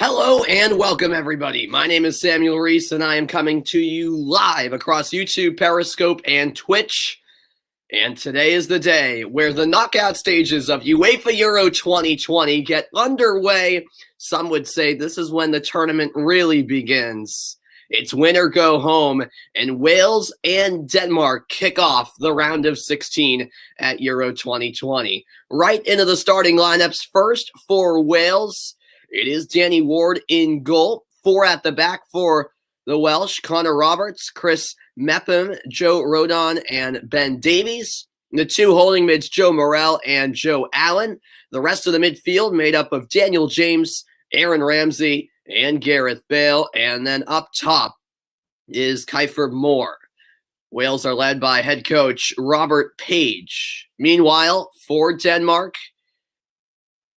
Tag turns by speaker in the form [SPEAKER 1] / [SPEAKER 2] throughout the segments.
[SPEAKER 1] Hello and welcome, everybody. My name is Samuel Reese, and I am coming to you live across YouTube, Periscope, and Twitch. And today is the day where the knockout stages of UEFA Euro 2020 get underway. Some would say this is when the tournament really begins. It's win or go home, and Wales and Denmark kick off the round of 16 at Euro 2020. Right into the starting lineups. First for Wales, it is Danny Ward in goal. Four at the back for the Welsh: Connor Roberts, Chris Mepham, Joe Rodon, and Ben Davies. The two holding mids, Joe Morrell and Joe Allen. The rest of the midfield made up of Daniel James, Aaron Ramsey, and Gareth Bale. And then up top is Kiefer Moore. Wales are led by head coach Robert Page. Meanwhile, for Denmark,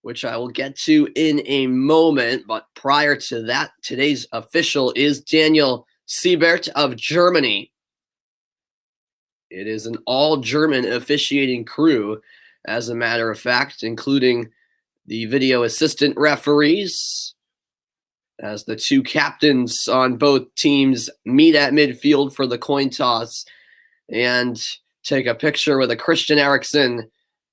[SPEAKER 1] which I will get to in a moment, but prior to that, today's official is Daniel Siebert of Germany. It is an all-German officiating crew, as a matter of fact, including the video assistant referees, as the two captains on both teams meet at midfield for the coin toss and take a picture with a Christian Eriksen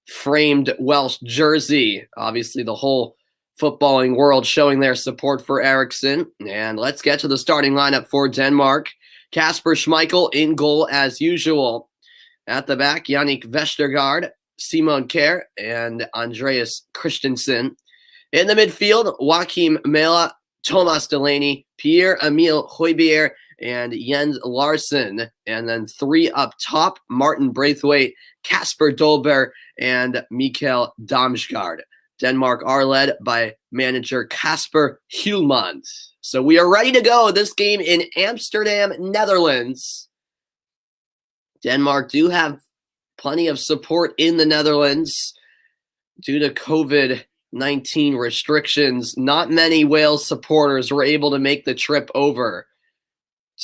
[SPEAKER 1] framed Welsh jersey. Obviously, the whole footballing world showing their support for Eriksen. And let's get to the starting lineup for Denmark. Kasper Schmeichel in goal as usual. At the back, Yannick Vestergaard, Simon Kjær, and Andreas Christensen. In the midfield, Joachim Mæhle, Thomas Delaney, Pierre-Emile Højbjerg, and Jens Larsen. And then three up top, Martin Braithwaite, Kasper Dolberg, and Mikael Damsgaard. Denmark are led by manager Kasper Hjulmand. So we are ready to go. This game in Amsterdam, Netherlands. Denmark do have plenty of support in the Netherlands due to COVID-19 restrictions. Not many Wales supporters were able to make the trip over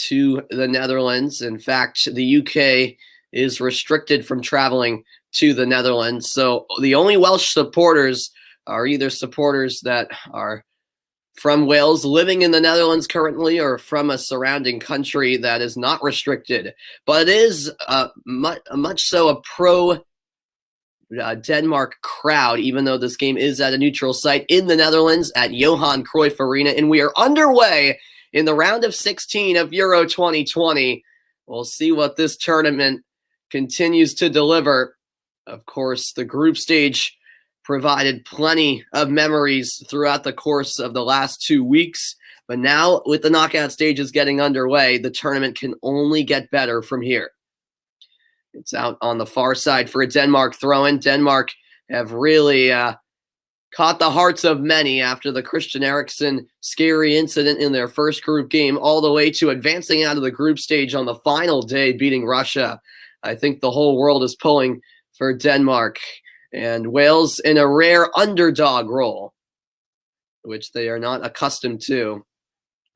[SPEAKER 1] to the Netherlands. In fact, the UK is restricted from traveling to the Netherlands. So the only Welsh supporters are either supporters that are from Wales living in the Netherlands currently, or from a surrounding country that is not restricted. But it is much so a pro Denmark crowd, even though this game is at a neutral site in the Netherlands at Johan Cruyff Arena. And we are underway in the round of 16 of Euro 2020. We'll see what this tournament continues to deliver. Of course, the group stage provided plenty of memories throughout the course of the last 2 weeks. But now, with the knockout stages getting underway, the tournament can only get better from here. It's out on the far side for a Denmark throw-in. Denmark have really caught the hearts of many after the Christian Eriksen scary incident in their first group game, all the way to advancing out of the group stage on the final day, beating Russia. I think the whole world is pulling for Denmark. And Wales in a rare underdog role, which they are not accustomed to,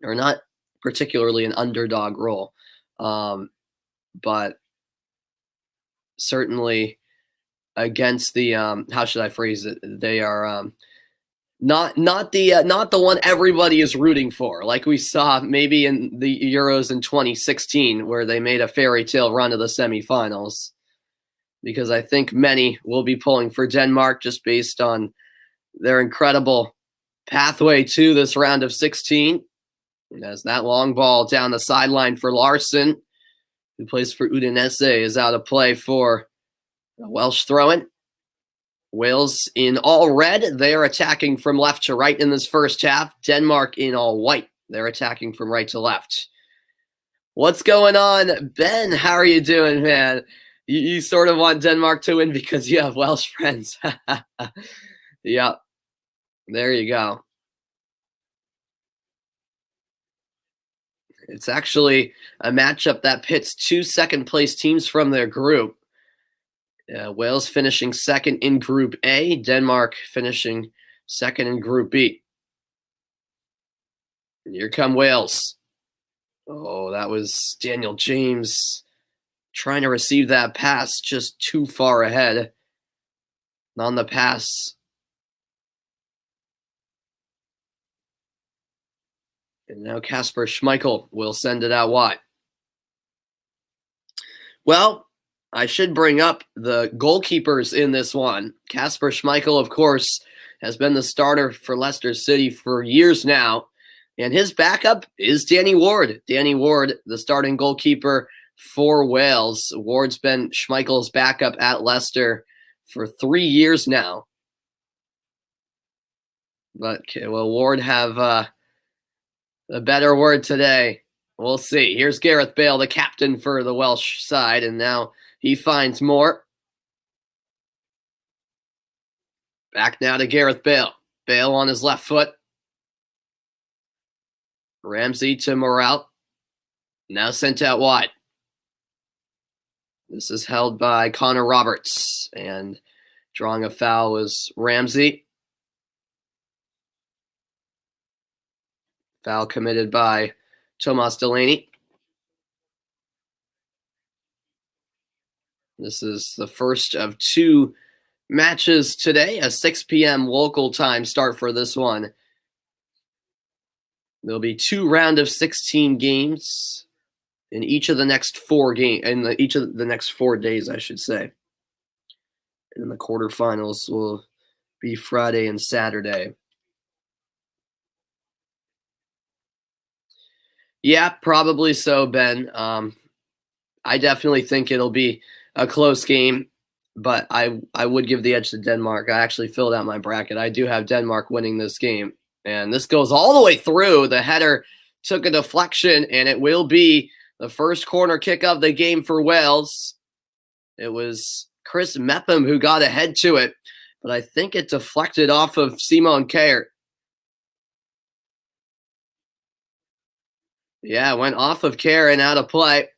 [SPEAKER 1] or not particularly an underdog role. But certainly against the how should I phrase it? They are not the one everybody is rooting for, like we saw maybe in the Euros in 2016, where they made a fairy tale run to the semifinals. Because I think many will be pulling for Denmark just based on their incredible pathway to this round of 16. And as that long ball down the sideline for Larsen, who plays for Udinese, is out of play for a Welsh throw-in. Wales in all red. They are attacking from left to right in this first half. Denmark in all white. They're attacking from right to left. What's going on, Ben? How are you doing, man? You sort of want Denmark to win because you have Welsh friends. Yeah, there you go. It's actually a matchup that pits two second-place teams from their group. Wales finishing second in Group A, Denmark finishing second in Group B. And here come Wales. Oh, that was Daniel James trying to receive that pass just too far ahead. On the pass, And now Kasper Schmeichel will send it out wide. Well, I should bring up the goalkeepers in this one. Kasper Schmeichel, of course, has been the starter for Leicester City for years now. And his backup is Danny Ward. Danny Ward, the starting goalkeeper for Wales. Ward's been Schmeichel's backup at Leicester for 3 years now. But will Ward have a better word today? We'll see. Here's Gareth Bale, the captain for the Welsh side, and now he finds more. Back now to Gareth Bale. Bale on his left foot. Ramsey to Morale. Now sent out wide. This is held by Connor Roberts, and drawing a foul was Ramsey. Foul committed by Tomas Delaney. This is the first of 2 matches today, a 6 p.m. local time start for this one. There'll be 2 round of 16 games in each of the next 4 each of the next 4 days, I should say. And the quarterfinals will be Friday and Saturday. Yeah, probably so, Ben. I definitely think it'll be a close game, but I would give the edge to Denmark. I actually filled out my bracket. I do have Denmark winning this game. And this goes all the way through. The header took a deflection, and it will be the first corner kick of the game for Wales. It was Chris Mepham who got ahead to it, but I think it deflected off of Simon Kjær. Yeah, it went off of Kjær and out of play.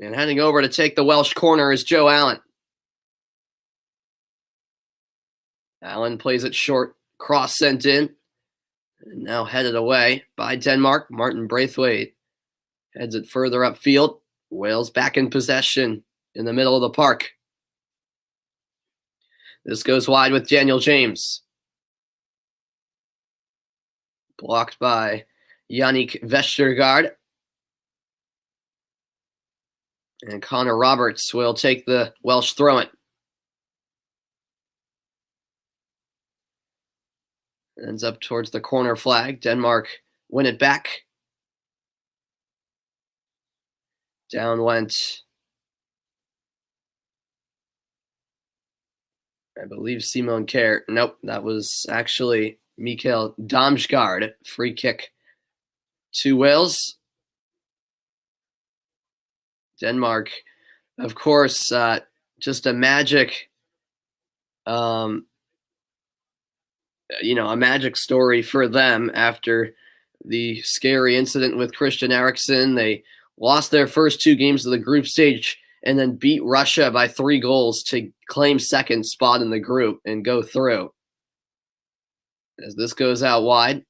[SPEAKER 1] And heading over to take the Welsh corner is Joe Allen. Allen plays it short. Cross sent in. And now headed away by Denmark. Martin Braithwaite heads it further upfield. Wales back in possession in the middle of the park. This goes wide with Daniel James. Blocked by Yannick Vestergaard. And Connor Roberts will take the Welsh throw-in. Ends up towards the corner flag. Denmark win it back. Down went, I believe, Simon Kjær. Nope, that was actually Mikael Damsgaard. Free kick to Wales. Denmark, of course, just a magic, a magic story for them after the scary incident with Christian Eriksen. They lost their first 2 games of the group stage and then beat Russia by 3 goals to claim second spot in the group and go through. As this goes out wide.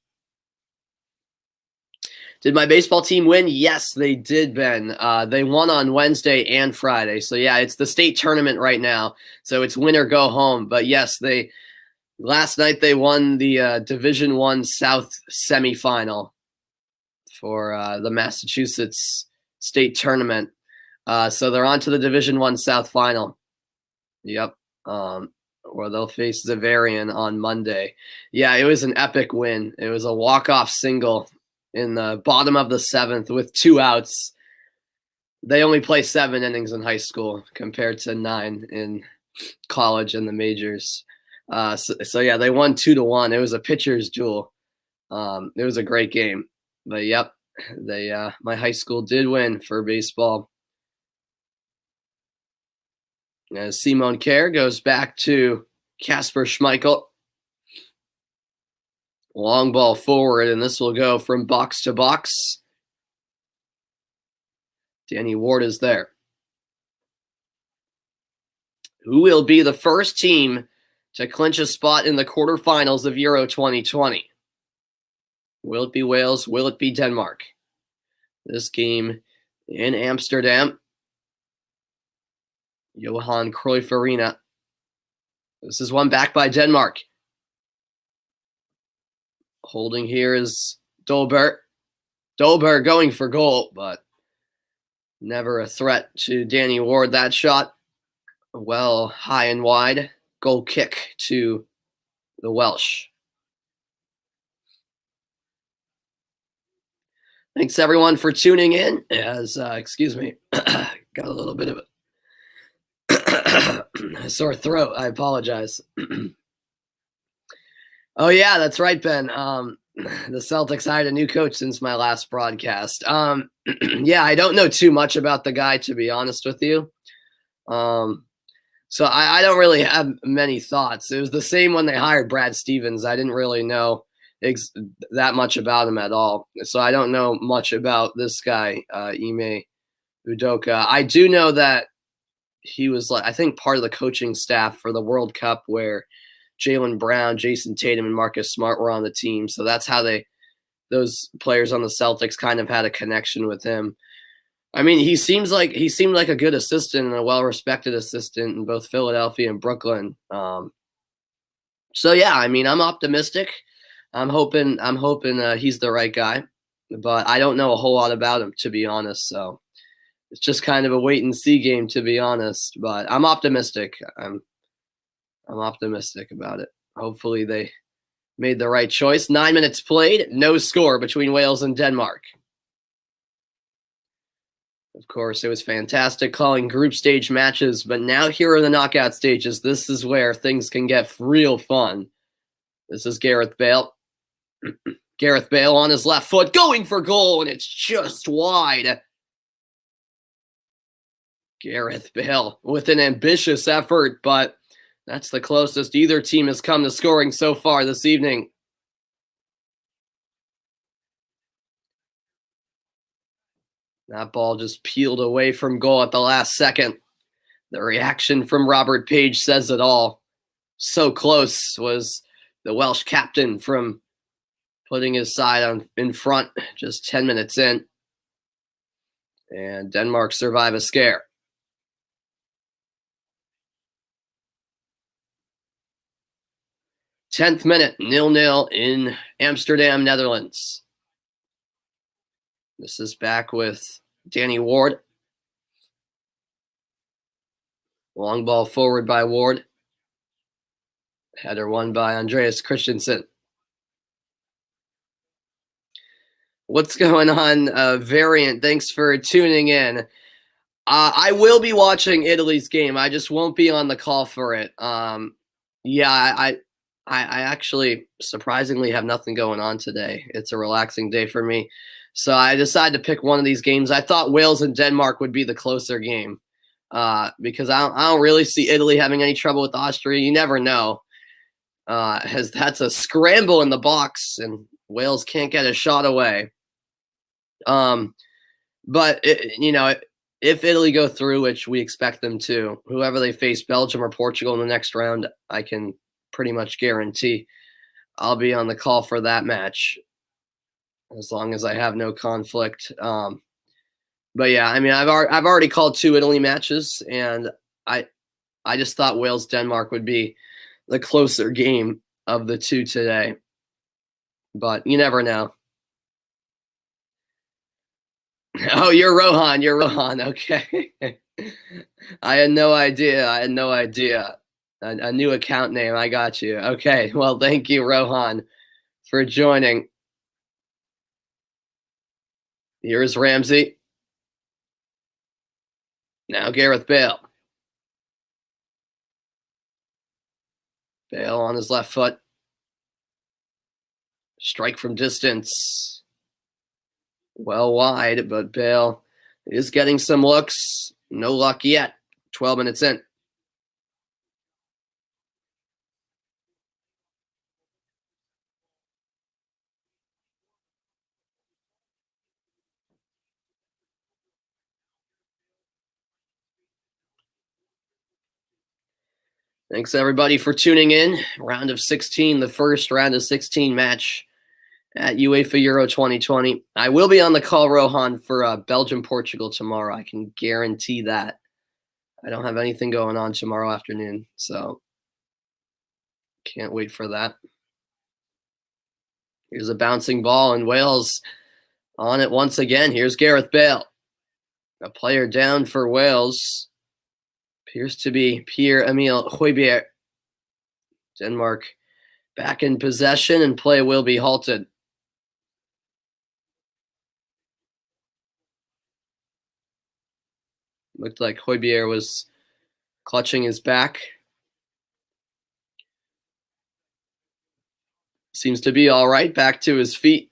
[SPEAKER 1] Did my baseball team win? Yes, they did, Ben. They won on Wednesday and Friday. So, yeah, it's the state tournament right now. So it's win or go home. But, yes, last night they won the Division I South semifinal for the Massachusetts state tournament. So they're on to the Division I South final. Yep. Where they'll face Zavarian on Monday. Yeah, it was an epic win. It was a walk-off single in the bottom of the 7th with 2 outs. They only play 7 innings in high school compared to 9 in college and the majors. So yeah, they won 2-1. It was a pitcher's duel. It was a great game. But yep, my high school did win for baseball. As Simon Kjær goes back to Kasper Schmeichel. Long ball forward, and this will go from box to box. Danny Ward is there. Who will be the first team to clinch a spot in the quarterfinals of Euro 2020? Will it be Wales? Will it be Denmark? This game in Amsterdam. Johan Cruyff Arena. This is one back by Denmark. Holding here is Dolberg. Dolberg going for goal, but never a threat to Danny Ward. That shot, well, high and wide. Goal kick to the Welsh. Thanks everyone for tuning in. As excuse me, got a little bit of a sore throat. I apologize. Oh yeah, that's right, Ben. The Celtics hired a new coach since my last broadcast. Yeah, I don't know too much about the guy, to be honest with you. So I don't really have many thoughts. It was the same when they hired Brad Stevens. I didn't really know that much about him at all. So I don't know much about this guy, Ime Udoka. I do know that he was, I think, part of the coaching staff for the World Cup where Jaylen Brown, Jason Tatum, and Marcus Smart were on the team. So that's how those players on the Celtics kind of had a connection with him. I mean, he seemed like a good assistant and a well-respected assistant in both Philadelphia and Brooklyn. So yeah, I mean, I'm optimistic. I'm hoping he's the right guy, but I don't know a whole lot about him, to be honest. So it's just kind of a wait and see game, to be honest. But I'm optimistic. I'm optimistic about it. Hopefully they made the right choice. 9 minutes played, no score between Wales and Denmark. Of course, it was fantastic calling group stage matches, but now here are the knockout stages. This is where things can get real fun. This is Gareth Bale. Gareth Bale on his left foot, going for goal, and it's just wide. Gareth Bale with an ambitious effort, but that's the closest either team has come to scoring so far this evening. That ball just peeled away from goal at the last second. The reaction from Robert Page says it all. So close was the Welsh captain from putting his side in front just 10 minutes in. And Denmark survive a scare. Tenth minute, 0-0 in Amsterdam, Netherlands. This is back with Danny Ward. Long ball forward by Ward. Header won by Andreas Christensen. What's going on, Variant? Thanks for tuning in. I will be watching Italy's game. I just won't be on the call for it. Yeah, I actually surprisingly have nothing going on today. It's a relaxing day for me. So I decided to pick one of these games. I thought Wales and Denmark would be the closer game because I don't really see Italy having any trouble with Austria. You never know. That's a scramble in the box, and Wales can't get a shot away. But if Italy go through, which we expect them to, whoever they face, Belgium or Portugal in the next round, I can pretty much guarantee I'll be on the call for that match as long as I have no conflict. But yeah, I mean, I've already called 2 Italy matches, and I just thought Wales Denmark would be the closer game of the 2 today. But you never know. Oh, you're Rohan. You're Rohan. Okay. I had no idea. A new account name. I got you. Okay. Well, thank you, Rohan, for joining. Here's Ramsey. Now Gareth Bale. Bale on his left foot. Strike from distance. Well wide, but Bale is getting some looks. No luck yet. 12 minutes in. Thanks, everybody, for tuning in. Round of 16, the first round of 16 match at UEFA Euro 2020. I will be on the call, Rohan, for Belgium-Portugal tomorrow. I can guarantee that. I don't have anything going on tomorrow afternoon, so can't wait for that. Here's a bouncing ball, and Wales on it once again. Here's Gareth Bale. A player down for Wales. Appears to be Pierre-Emile Højbjerg. Denmark back in possession, and play will be halted. Looked like Højbjerg was clutching his back. Seems to be all right, back to his feet.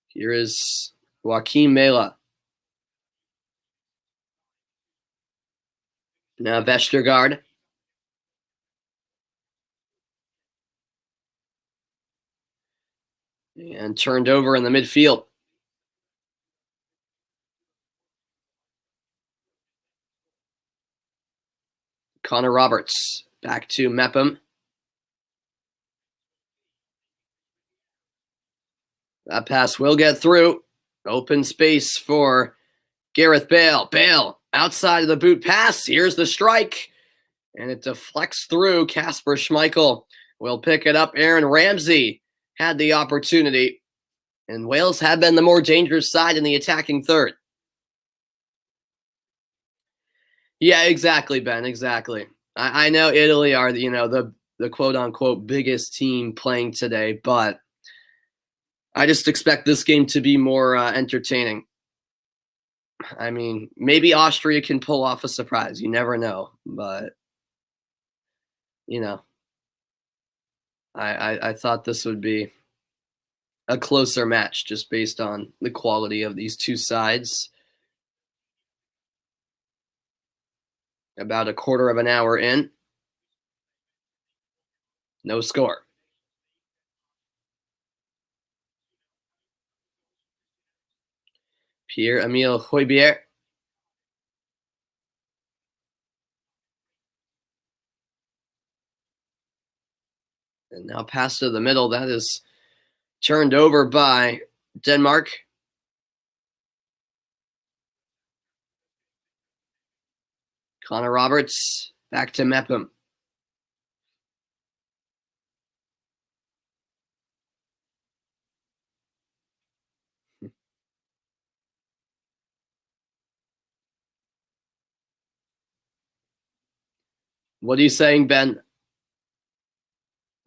[SPEAKER 1] Here is Joachim Mela. Now Vestergaard. And turned over in the midfield. Connor Roberts back to Mepham. That pass will get through. Open space for Gareth Bale. Bale outside of the boot pass. Here's the strike. And it deflects through. Kasper Schmeichel will pick it up. Aaron Ramsey had the opportunity. And Wales have been the more dangerous side in the attacking third. Yeah, exactly, Ben. Exactly. I know Italy are, the quote-unquote biggest team playing today, but I just expect this game to be more entertaining. I mean, maybe Austria can pull off a surprise. You never know. But, I thought this would be a closer match just based on the quality of these two sides. About a quarter of an hour in. No score. Pierre-Emile Højbjerg. And now pass to the middle. That is turned over by Denmark. Connor Roberts back to Mepham. What are you saying, Ben?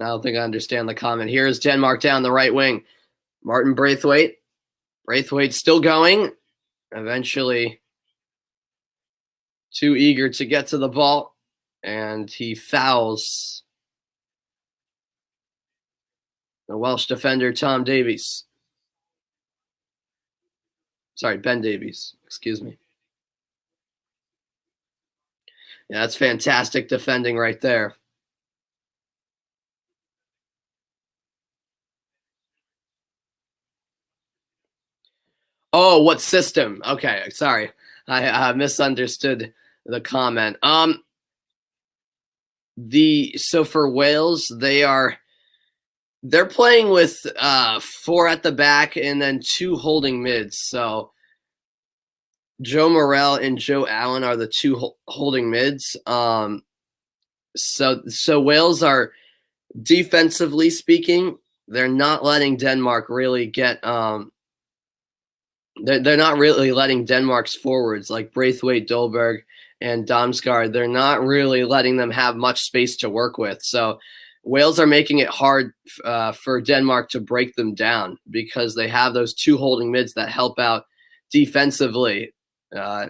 [SPEAKER 1] I don't think I understand the comment. Here's Denmark down the right wing. Martin Braithwaite. Braithwaite still going. Eventually too eager to get to the ball. And he fouls the Welsh defender, Tom Davies. Sorry, Ben Davies. Excuse me. Yeah, that's fantastic defending right there. Oh, what system? Okay, sorry. I misunderstood the comment. So for Wales, they're playing with 4 at the back and then 2 holding mids. So Joe Morrell and Joe Allen are the 2 holding mids. So Wales are, defensively speaking, they're not letting Denmark really get they're not really letting Denmark's forwards like Braithwaite, Dolberg, and Damsgaard, they're not really letting them have much space to work with. So Wales are making it hard for Denmark to break them down because they have those 2 holding mids that help out defensively.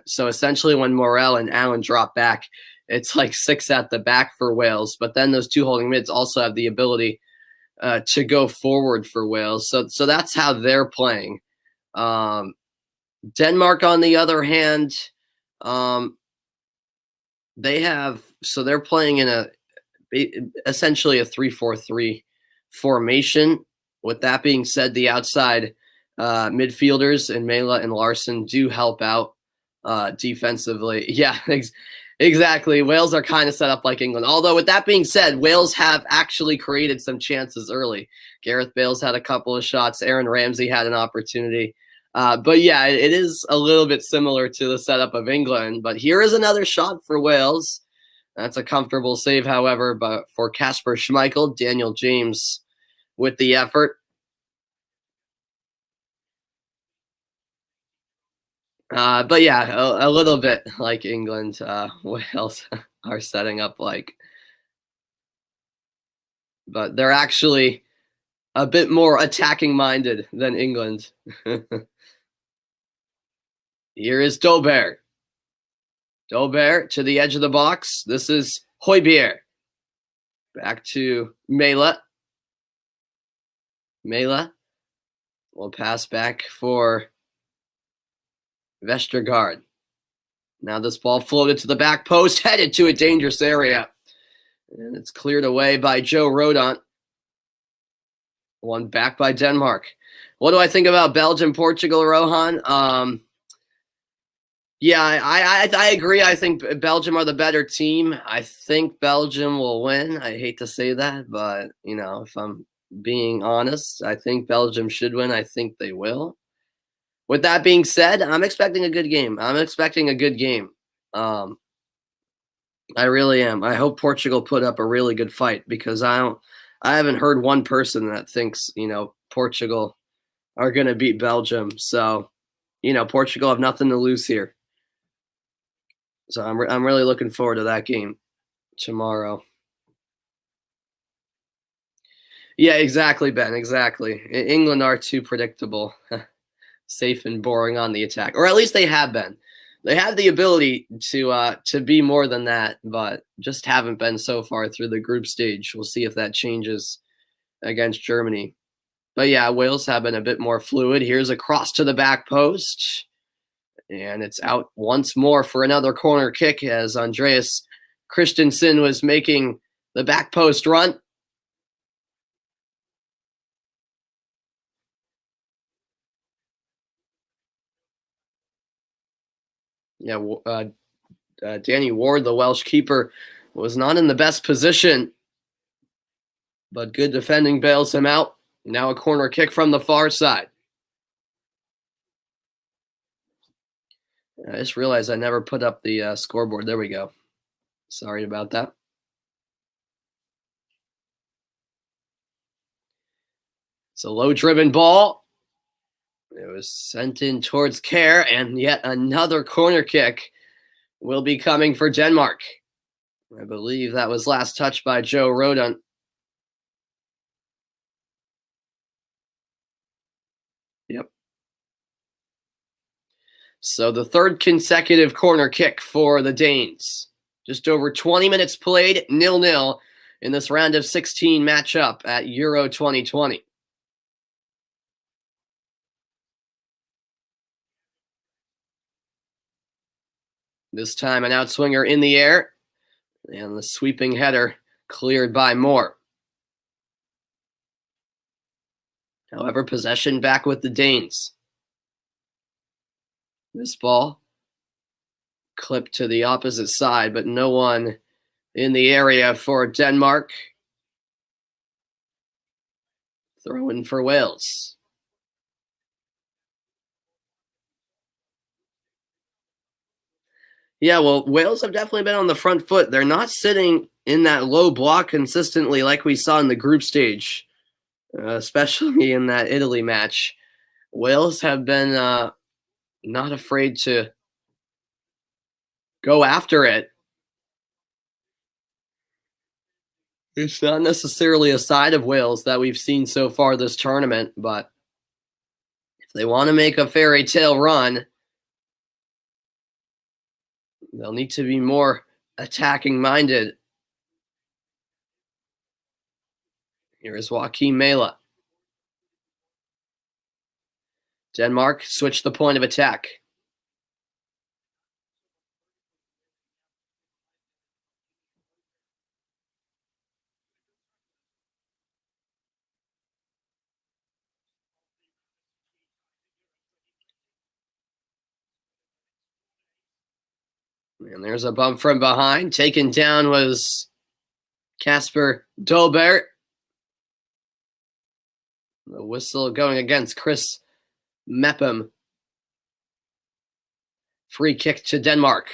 [SPEAKER 1] So essentially when Morrell and Allen drop back, it's like 6 at the back for Wales. But then those 2 holding mids also have the ability to go forward for Wales. So that's how they're playing. Denmark, on the other hand, they're playing in essentially a 3-4-3 formation. With that being said, the outside midfielders and Mela and Larson do help out defensively. Yeah, exactly. Wales are kind of set up like England. Although with that being said, Wales have actually created some chances early. Gareth Bale's had a couple of shots. Aaron Ramsey had an opportunity. But yeah, it is a little bit similar to the setup of England. But here is another shot for Wales. That's a comfortable save, however, but for Kasper Schmeichel, Daniel James with the effort. But yeah, a little bit like England. Wales are setting up like, but they're actually a bit more attacking minded than England. Here is Dolberg. Dolberg to the edge of the box. This is Højbjerg. Back to Mela. Mela will pass back for Vestergaard. Now this ball floated to the back post, headed to a dangerous area. And it's cleared away by Joe Rodon. One back by Denmark. What do I think about Belgium, Portugal, Rohan? Yeah, I agree. I think Belgium are the better team. I think Belgium will win. I hate to say that, but, you know, if I'm being honest, I think Belgium should win. I think they will. With that being said, I'm expecting a good game. I really am. I hope Portugal put up a really good fight because I haven't heard one person that thinks, you know, Portugal are going to beat Belgium. So, you know, Portugal have nothing to lose here. So I'm really looking forward to that game tomorrow. Yeah, exactly, Ben. Exactly. England are too predictable, safe and boring on the attack, or at least they have been. They have the ability to be more than that, but just haven't been so far through the group stage. We'll see if that changes against Germany. But yeah, Wales have been a bit more fluid. Here's a cross to the back post. And it's out once more for another corner kick as Andreas Christensen was making the back post run. Yeah, Danny Ward, the Welsh keeper, was not in the best position, but good defending bails him out. Now a corner kick from the far side. I just realized I never put up the scoreboard. There we go. Sorry about that. It's a low-driven ball. It was sent in towards Kjær, and yet another corner kick will be coming for Denmark. I believe that was last touched by Joe Rodon. Yep. So the third consecutive corner kick for the Danes. Just over 20 minutes played, 0-0 in this round of 16 matchup at Euro 2020. This time an outswinger in the air, and the sweeping header cleared by Moore. However, possession back with the Danes. This ball clipped to the opposite side, but no one in the area for Denmark. Throw in for Wales. Yeah, well, Wales have definitely been on the front foot. They're not sitting in that low block consistently like we saw in the group stage, especially in that Italy match. Wales have been not afraid to go after it. It's not necessarily a side of Wales that we've seen so far this tournament, but if they want to make a fairy tale run, they'll need to be more attacking minded. Here is Joachim Mela. Denmark switch the point of attack. And there's a bump from behind. Taken down was Kasper Dolberg. The whistle going against Chris Mepham. Free kick to Denmark.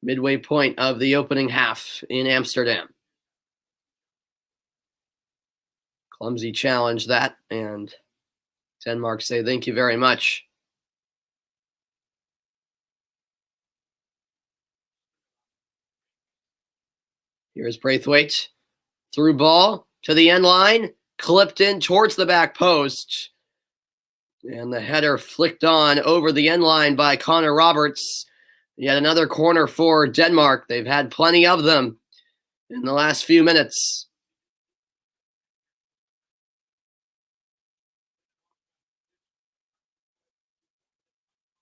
[SPEAKER 1] midway point of the opening half in Amsterdam. Clumsy challenge that, and Denmark say thank you very much. Here's Braithwaite. Through ball to the end line, clipped in towards the back post. And the header flicked on over the end line by Connor Roberts. Yet another corner for Denmark. They've had plenty of them in the last few minutes.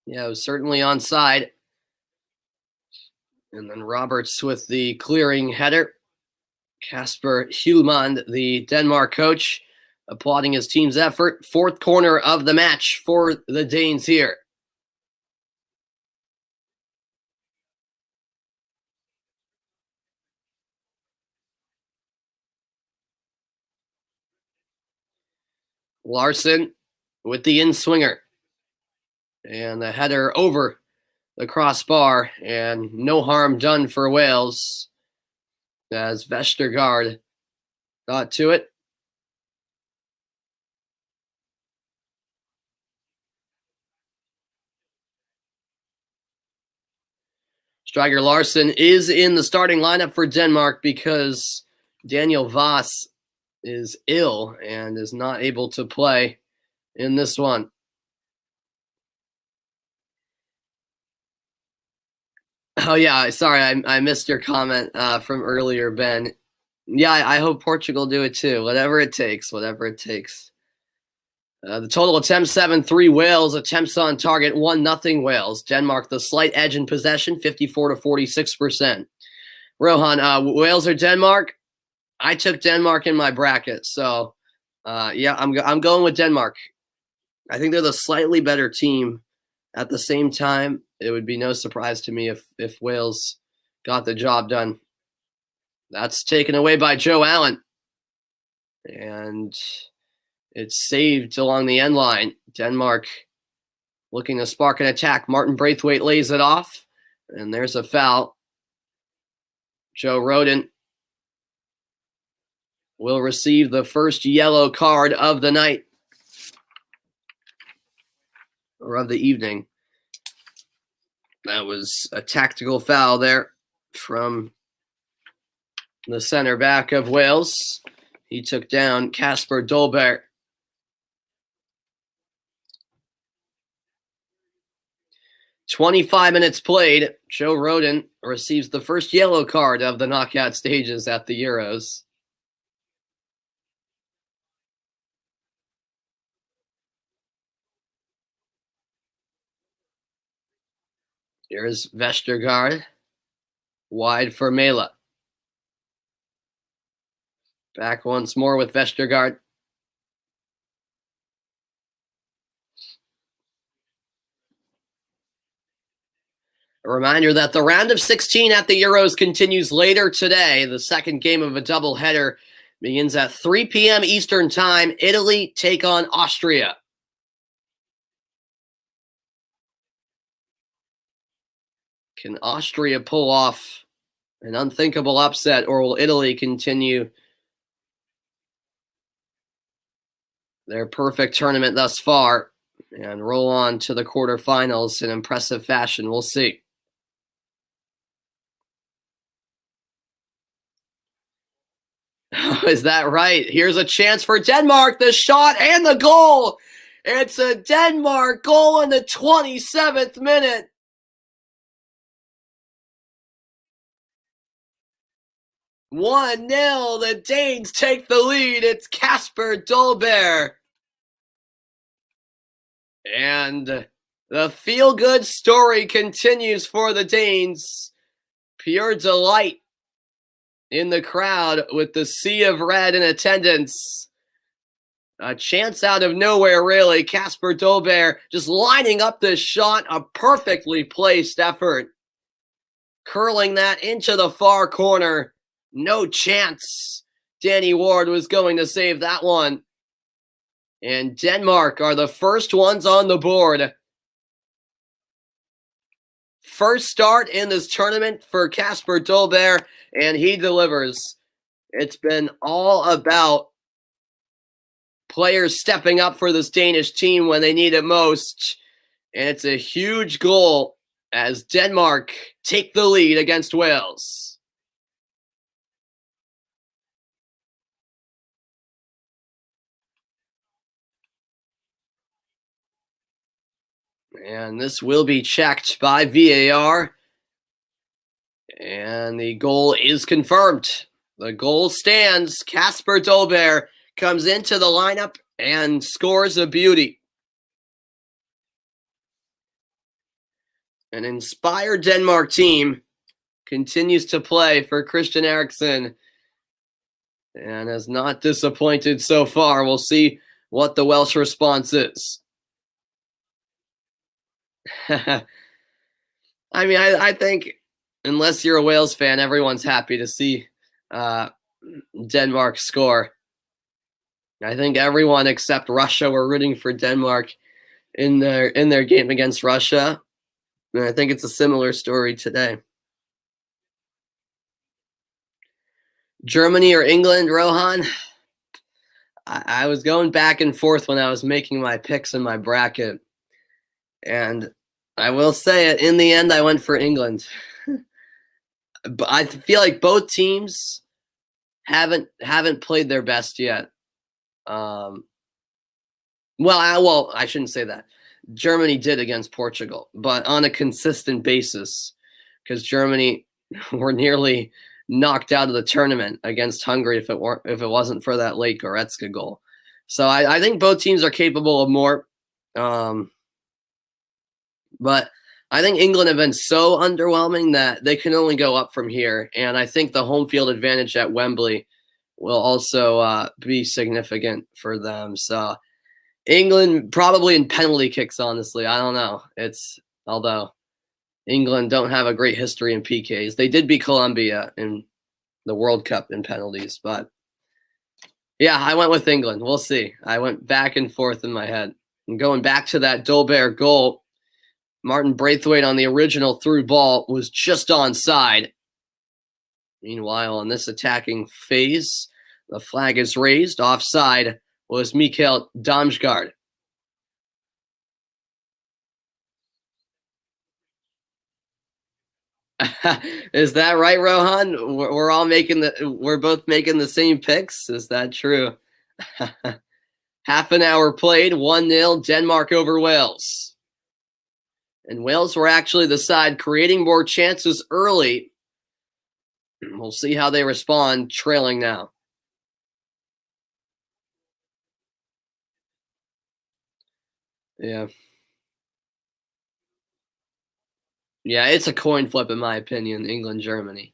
[SPEAKER 1] Yeah, it was certainly onside. And then Roberts with the clearing header. Kasper Hjulmand, the Denmark coach, applauding his team's effort. Fourth corner of the match for the Danes here. Larson with the in-swinger. And the header over the crossbar, and no harm done for Wales as Vestergaard got to it. Striker Larson is in the starting lineup for Denmark because Daniel Voss is ill and is not able to play in this one. Oh, yeah, sorry, I missed your comment from earlier, Ben. Yeah, I hope Portugal do it too. Whatever it takes, whatever it takes. The total attempts 7-3 Wales, attempts on target 1-0 Wales. Denmark the slight edge in possession, 54 to 46%. Rohan, Wales or Denmark? I took Denmark in my bracket, so yeah, I'm going with Denmark. I think they're the slightly better team. At the same time, it would be no surprise to me if Wales got the job done. That's taken away by Joe Allen. And it's saved along the end line. Denmark looking to spark an attack. Martin Braithwaite lays it off. And there's a foul. Joe Rodin will receive the first yellow card of the night. Or of the evening. That was a tactical foul there from the center back of Wales. He took down Kasper Dolberg. "25 minutes played. Joe Rodin receives the first yellow card of the knockout stages at the Euros. Here's Vestergaard. Wide for Mela. Back once more with Vestergaard. A reminder that the round of 16 at the Euros continues later today. The second game of a doubleheader begins at 3 p.m. Eastern Time. Italy take on Austria. Can Austria pull off an unthinkable upset, or will Italy continue their perfect tournament thus far and roll on to the quarterfinals in impressive fashion? We'll see. Is that right? Here's a chance for Denmark. The shot and the goal. It's a Denmark goal in the 27th minute. 1-0. The Danes take the lead. It's Kasper Dolberg. And the feel-good story continues for the Danes. Pure delight in the crowd with the sea of red in attendance. A chance out of nowhere, really. Kasper Dolberg just lining up this shot. A perfectly placed effort. Curling that into the far corner. No chance Danny Ward was going to save that one. And Denmark are the first ones on the board. First start in this tournament for Kasper Dolberg, and he delivers. It's been all about players stepping up for this Danish team when they need it most. And it's a huge goal as Denmark take the lead against Wales. And this will be checked by VAR. And the goal is confirmed. The goal stands. Kasper Dolberg comes into the lineup and scores a beauty. An inspired Denmark team continues to play for Christian Eriksen and has not disappointed so far. We'll see what the Welsh response is. I mean, I think unless you're a Wales fan, everyone's happy to see Denmark score. I think everyone except Russia were rooting for Denmark in their game against Russia. And I think it's a similar story today. Germany or England, Rohan? I was going back and forth when I was making my picks in my bracket. And I will say it, in the end, I went for England. But I feel like both teams haven't played their best yet. Well, I shouldn't say that. Germany did against Portugal, but on a consistent basis, because Germany were nearly knocked out of the tournament against Hungary if it wasn't for that late Goretzka goal. So I think both teams are capable of more. But I think England have been so underwhelming that they can only go up from here. And I think the home field advantage at Wembley will also be significant for them. So England probably in penalty kicks, honestly. I don't know. Although England don't have a great history in PKs. They did beat Colombia in the World Cup in penalties. But yeah, I went with England. We'll see. I went back and forth in my head. And going back to that Dolberg goal, Martin Braithwaite on the original through ball was just onside. Meanwhile, in this attacking phase, the flag is raised. Offside was Mikael Damsgaard. Is that right, Rohan? We're both making the same picks. Is that true? Half an hour played, 1-0, Denmark over Wales. And Wales were actually the side creating more chances early. We'll see how they respond, trailing now. Yeah. Yeah, it's a coin flip in my opinion, England-Germany.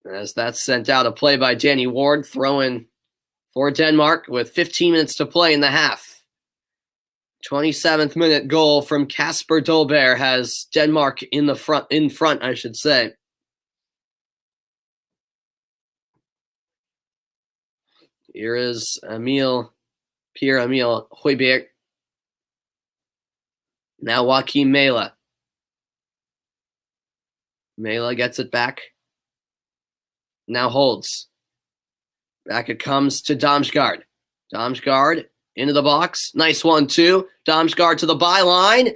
[SPEAKER 1] As that's sent out, a play by Danny Ward, throw-in for Denmark with 15 minutes to play in the half. 27th minute goal from Kasper Dolberg has Denmark in front, I should say. Here is Pierre-Emile Højbjerg. Now Joachim Mæhle. Mæhle gets it back. Now holds. Back it comes to Damsgaard. Damsgaard into the box. Nice 1-2. Damsgaard to the byline.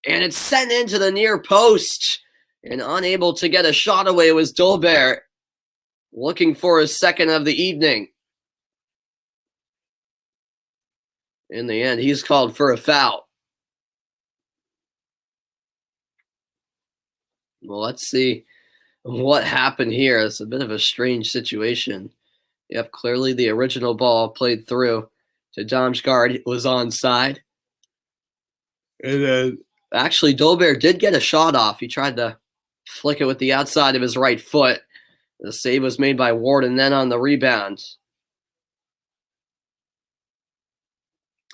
[SPEAKER 1] And it's sent into the near post. And unable to get a shot away was Dolberg. Looking for his second of the evening. In the end, he's called for a foul. Well, let's see what happened here. It's a bit of a strange situation. Yep, clearly the original ball played through to Damsgaard. It was onside. And then, actually, Dolberg did get a shot off. He tried to flick it with the outside of his right foot. The save was made by Ward, and then on the rebound,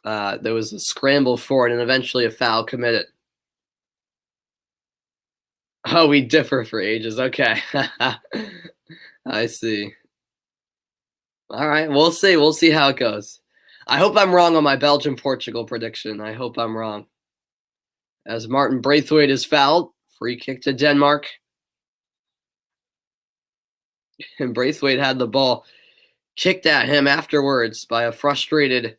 [SPEAKER 1] there was a scramble for it and eventually a foul committed. Oh, we differ for ages. Okay. I see. All right, we'll see. We'll see how it goes. I hope I'm wrong on my Belgium-Portugal prediction. I hope I'm wrong. as Martin Braithwaite is fouled. Free kick to Denmark. And Braithwaite had the ball kicked at him afterwards by a frustrated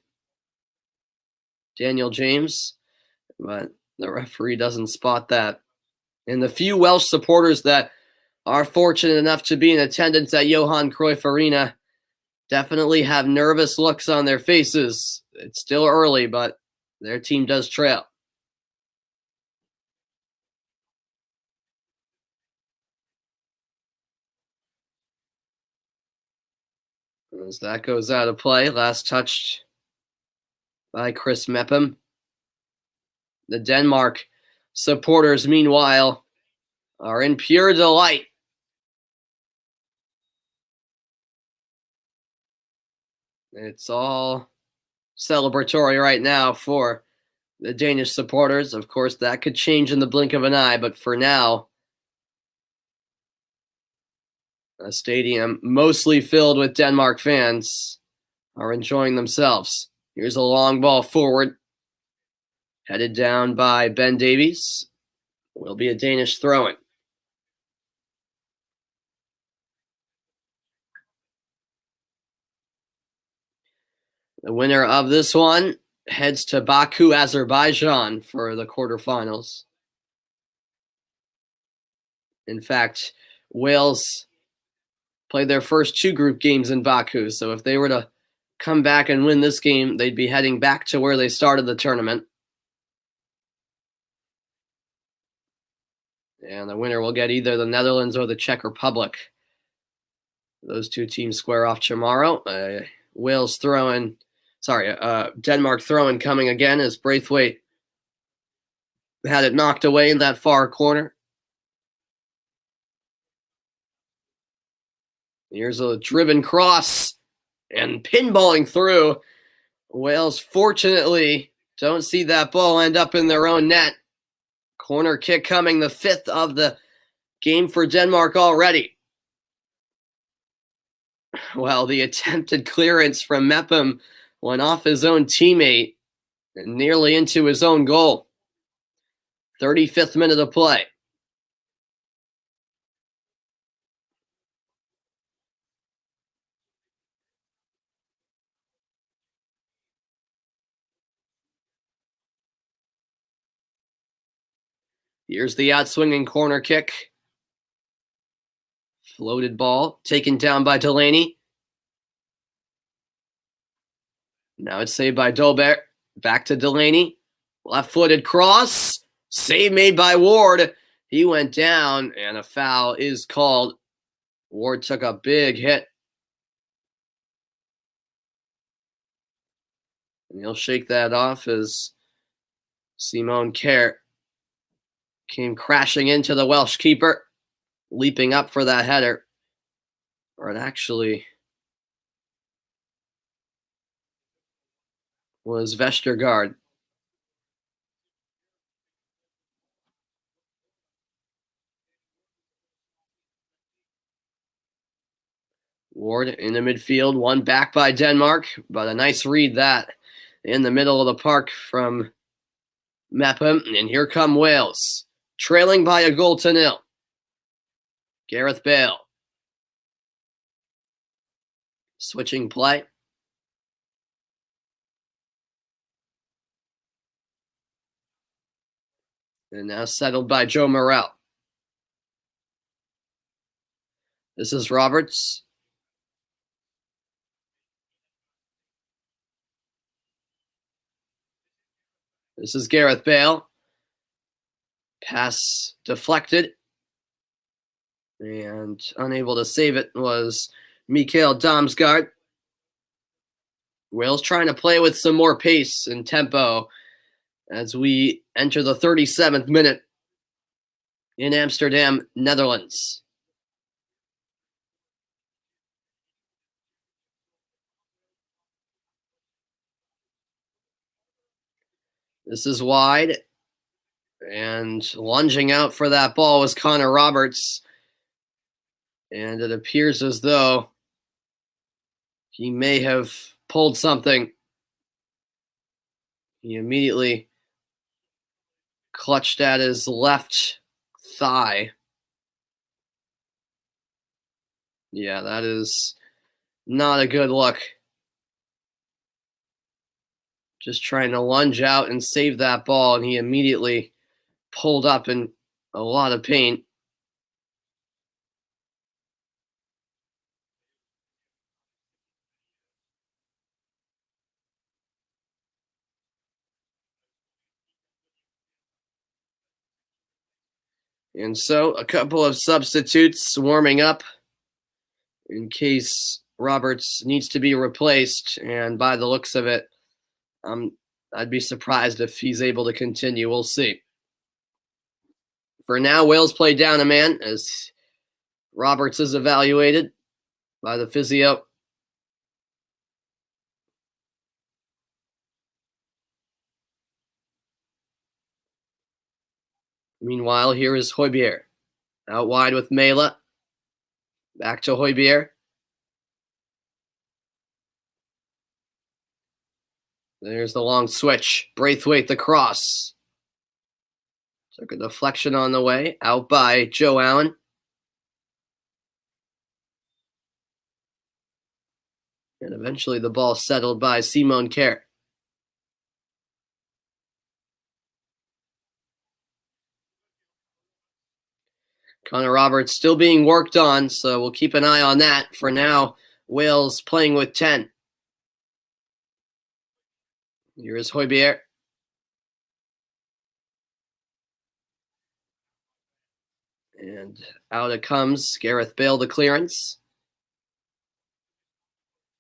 [SPEAKER 1] Daniel James, but the referee doesn't spot that. And the few Welsh supporters that are fortunate enough to be in attendance at Johan Cruyff Arena definitely have nervous looks on their faces. It's still early, but their team does trail. As that goes out of play, last touched by Chris Mepham. The Denmark supporters, meanwhile, are in pure delight. It's all celebratory right now for the Danish supporters. Of course, that could change in the blink of an eye, but for now, a stadium mostly filled with Denmark fans are enjoying themselves. Here's a long ball forward, headed down by Ben Davies. Will be a Danish throw-in. The winner of this one heads to Baku, Azerbaijan for the quarterfinals. In fact, Wales played their first 2 group games in Baku, so if they were to come back and win this game, they'd be heading back to where they started the tournament. And the winner will get either the Netherlands or the Czech Republic. Those 2 teams square off tomorrow. Denmark throw-in coming again as Braithwaite had it knocked away in that far corner. Here's a driven cross and pinballing through. Wales fortunately don't see that ball end up in their own net. Corner kick coming, the 5th of the game for Denmark already. Well, the attempted clearance from Mepham went off his own teammate and nearly into his own goal. 35th minute of play. Here's the outswinging corner kick. Floated ball taken down by Delaney. Now it's saved by Dolberg. Back to Delaney. Left-footed cross. Save made by Ward. He went down, and a foul is called. Ward took a big hit. And he'll shake that off as Simon Kjær came crashing into the Welsh keeper, leaping up for that header. Or it actually was Vestergaard. Ward in the midfield, one back by Denmark, but a nice read that in the middle of the park from Mepham. And here come Wales, trailing by 1-0. Gareth Bale. Switching play. And now settled by Joe Morrell. This is Roberts. This is Gareth Bale. Pass deflected. And unable to save it was Mikael Damsgaard. Wales trying to play with some more pace and tempo as we enter the 37th minute in Amsterdam, Netherlands. This is wide, and lunging out for that ball was Connor Roberts. And it appears as though he may have pulled something. He immediately clutched at his left thigh. Yeah, that is not a good look. Just trying to lunge out and save that ball, and he immediately pulled up in a lot of pain. And so a couple of substitutes warming up in case Roberts needs to be replaced. And by the looks of it, I'd be surprised if he's able to continue. We'll see. For now, Wales play down a man as Roberts is evaluated by the physio. Meanwhile, here is Højbjerg. Out wide with Mela. Back to Højbjerg. There's the long switch. Braithwaite the cross. Took a deflection on the way. Out by Joe Allen. And eventually the ball settled by Simon Kjær. Connor Roberts still being worked on, so we'll keep an eye on that. For now, Wales playing with 10. Here is Højbjerg. And out it comes. Gareth Bale the clearance.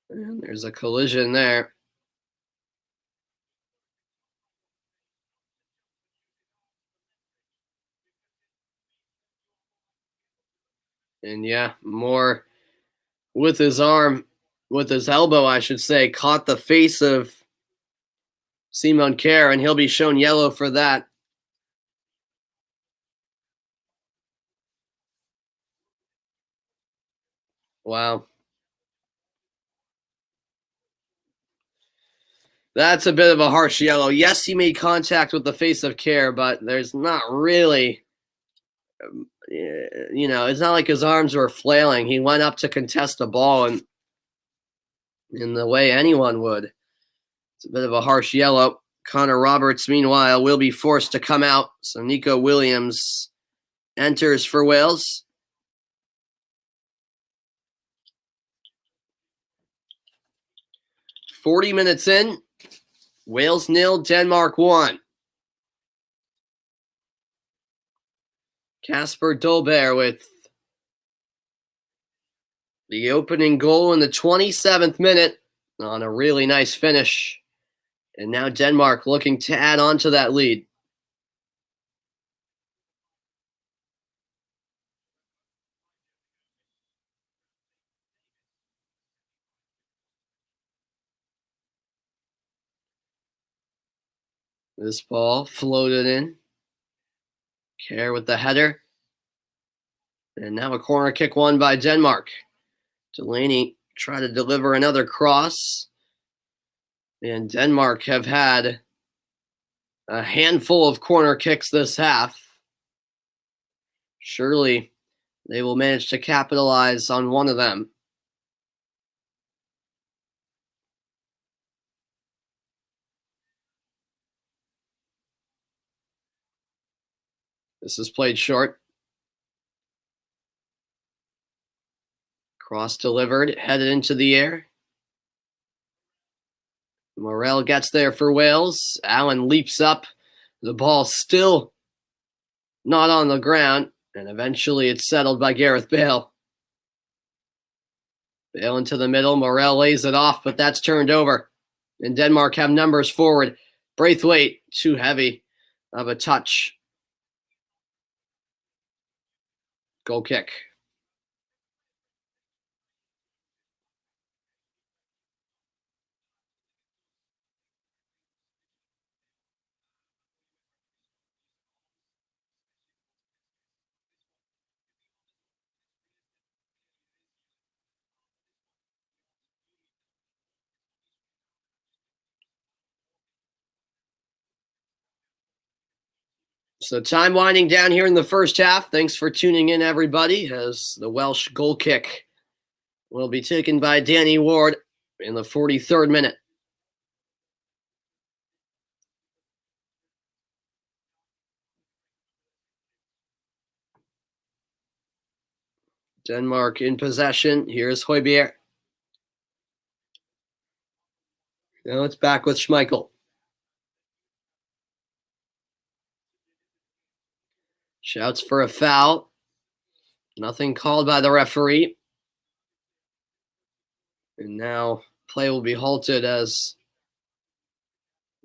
[SPEAKER 1] And there's a collision there. And yeah, more with his arm, with his elbow, I should say, caught the face of Simon Kjær, and he'll be shown yellow for that. Wow. That's a bit of a harsh yellow. Yes, he made contact with the face of Kjær, but there's not really, it's not like his arms were flailing. He went up to contest the ball and in the way anyone would. It's a bit of a harsh yellow. Connor Roberts, meanwhile, will be forced to come out. So Nico Williams enters for Wales. "40 minutes in, Wales 0, Denmark 1. Kasper Dolberg with the opening goal in the 27th minute on a really nice finish. And now Denmark looking to add on to that lead. This ball floated in. Kjær with the header. And now a corner kick won by Denmark. Delaney try to deliver another cross. And Denmark have had a handful of corner kicks this half. Surely they will manage to capitalize on one of them. This is played short. Cross delivered, headed into the air. Morel gets there for Wales. Allen leaps up. The ball still not on the ground. And eventually it's settled by Gareth Bale. Bale into the middle. Morel lays it off, but that's turned over. And Denmark have numbers forward. Braithwaite, too heavy of a touch. Goal kick. So time winding down here in the first half. Thanks for tuning in, everybody, as the Welsh goal kick will be taken by Danny Ward in the 43rd minute. Denmark in possession. Here's Højbjerg. Now it's back with Schmeichel. Shouts for a foul. Nothing called by the referee. And now play will be halted as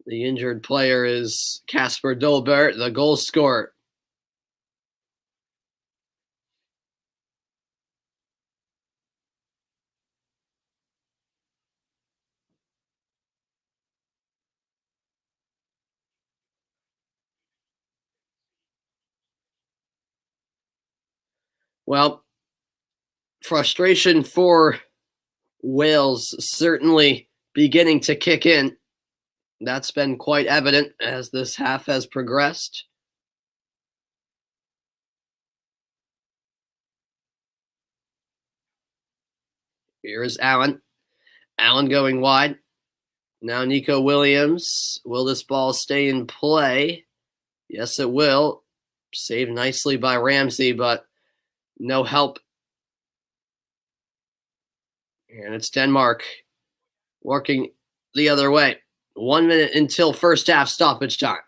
[SPEAKER 1] the injured player is Kasper Dolberg, the goal scorer. Well, frustration for Wales certainly beginning to kick in. That's been quite evident as this half has progressed. Here's Allen. Allen going wide. Now Nico Williams. Will this ball stay in play? Yes, it will. Saved nicely by Ramsey, but no help. And it's Denmark working the other way. 1 minute until first half stoppage time.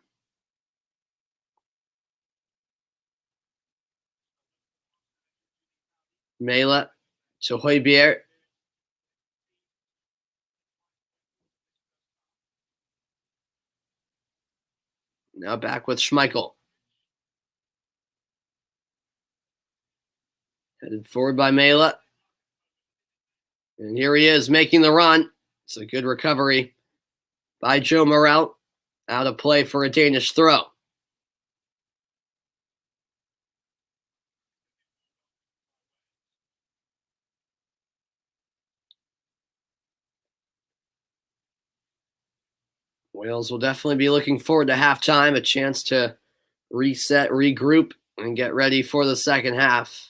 [SPEAKER 1] Mæhle to Højbjerg. Now back with Schmeichel. Headed forward by Mæhle. And here he is making the run. It's a good recovery by Joe Morel. Out of play for a Danish throw. Wales will definitely be looking forward to halftime, a chance to reset, regroup, and get ready for the second half.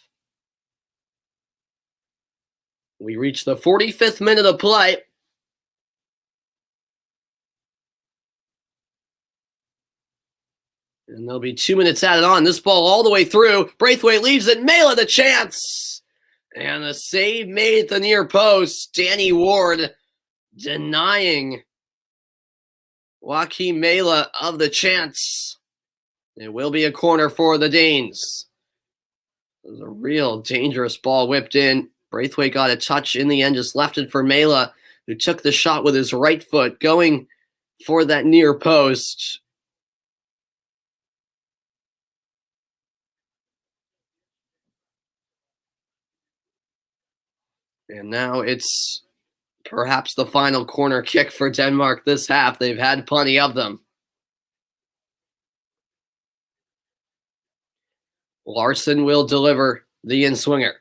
[SPEAKER 1] We reach the 45th minute of play. And there'll be 2 minutes added on. This ball all the way through. Braithwaite leaves it. Mæhle the chance. And the save made at the near post. Danny Ward denying Joachim Mæhle of the chance. It will be a corner for the Danes. It was a real dangerous ball whipped in. Braithwaite got a touch in the end, just left it for Mæhle, who took the shot with his right foot, going for that near post. And now it's perhaps the final corner kick for Denmark this half. They've had plenty of them. Larson will deliver the in-swinger.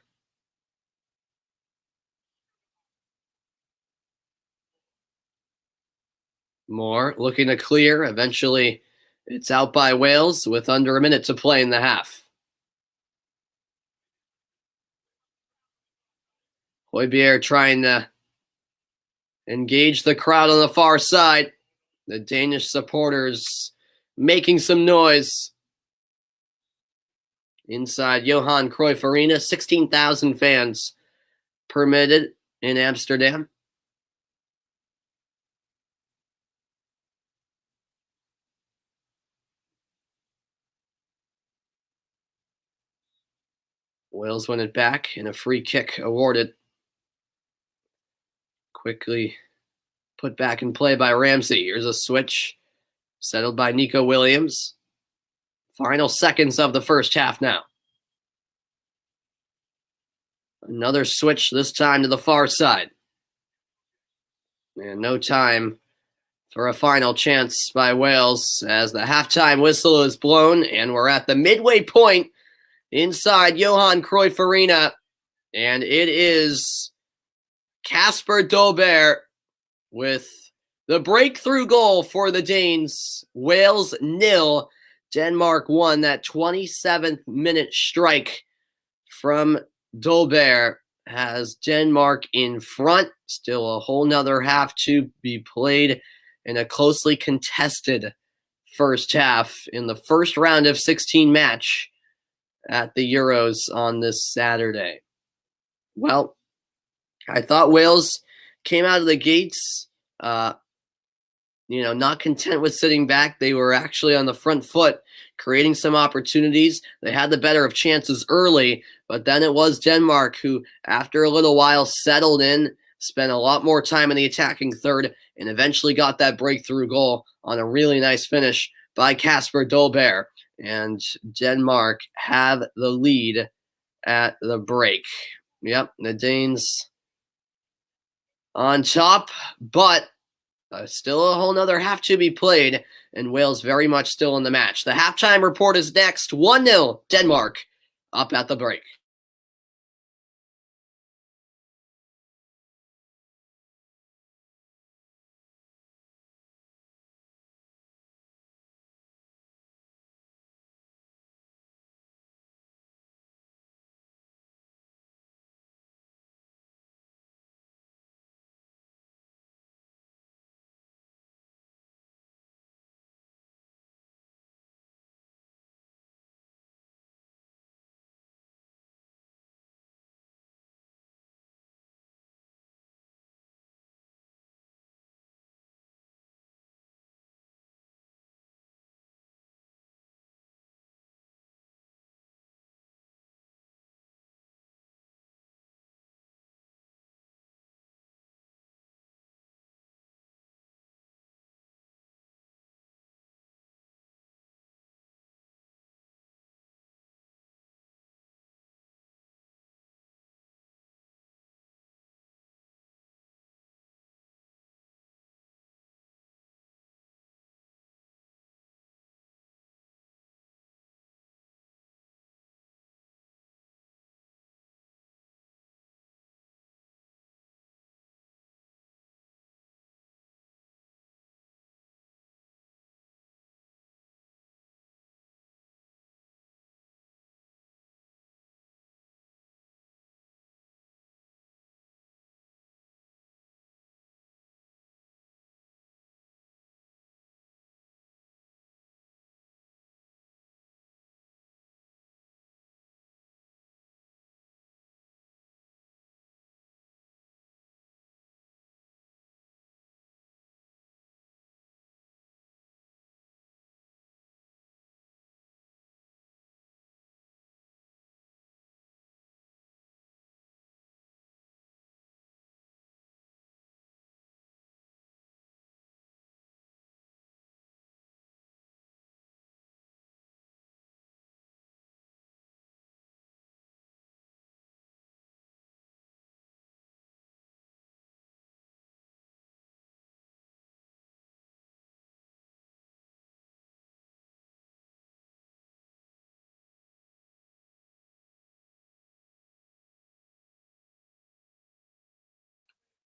[SPEAKER 1] Moore looking to clear. Eventually, it's out by Wales with under a minute to play in the half. Højbjerg trying to engage the crowd on the far side. The Danish supporters making some noise. Inside Johan Cruyff Arena, 16,000 fans permitted in Amsterdam. Wales win it back and a free kick awarded. Quickly put back in play by Ramsey. Here's a switch settled by Nico Williams. Final seconds of the first half now. Another switch, this time to the far side. And no time for a final chance by Wales as the halftime whistle is blown and we're at the midway point inside Johan Cruyff Arena. And it is Kasper Dolberg with the breakthrough goal for the Danes. Wales 0, Denmark won. That 27th minute strike from Dolberg has Denmark in front. Still a whole nother half to be played in a closely contested first half in the first round of 16 match at the Euros on this Saturday. Well, I thought Wales came out of the gates, not content with sitting back. They were actually on the front foot, creating some opportunities. They had the better of chances early, but then it was Denmark who, after a little while, settled in, spent a lot more time in the attacking third, and eventually got that breakthrough goal on a really nice finish by Kasper Dolberg. And Denmark have the lead at the break. Yep, the Danes on top, but still a whole nother half to be played, and Wales very much still in the match. The halftime report is next. 1-0 Denmark up at the break.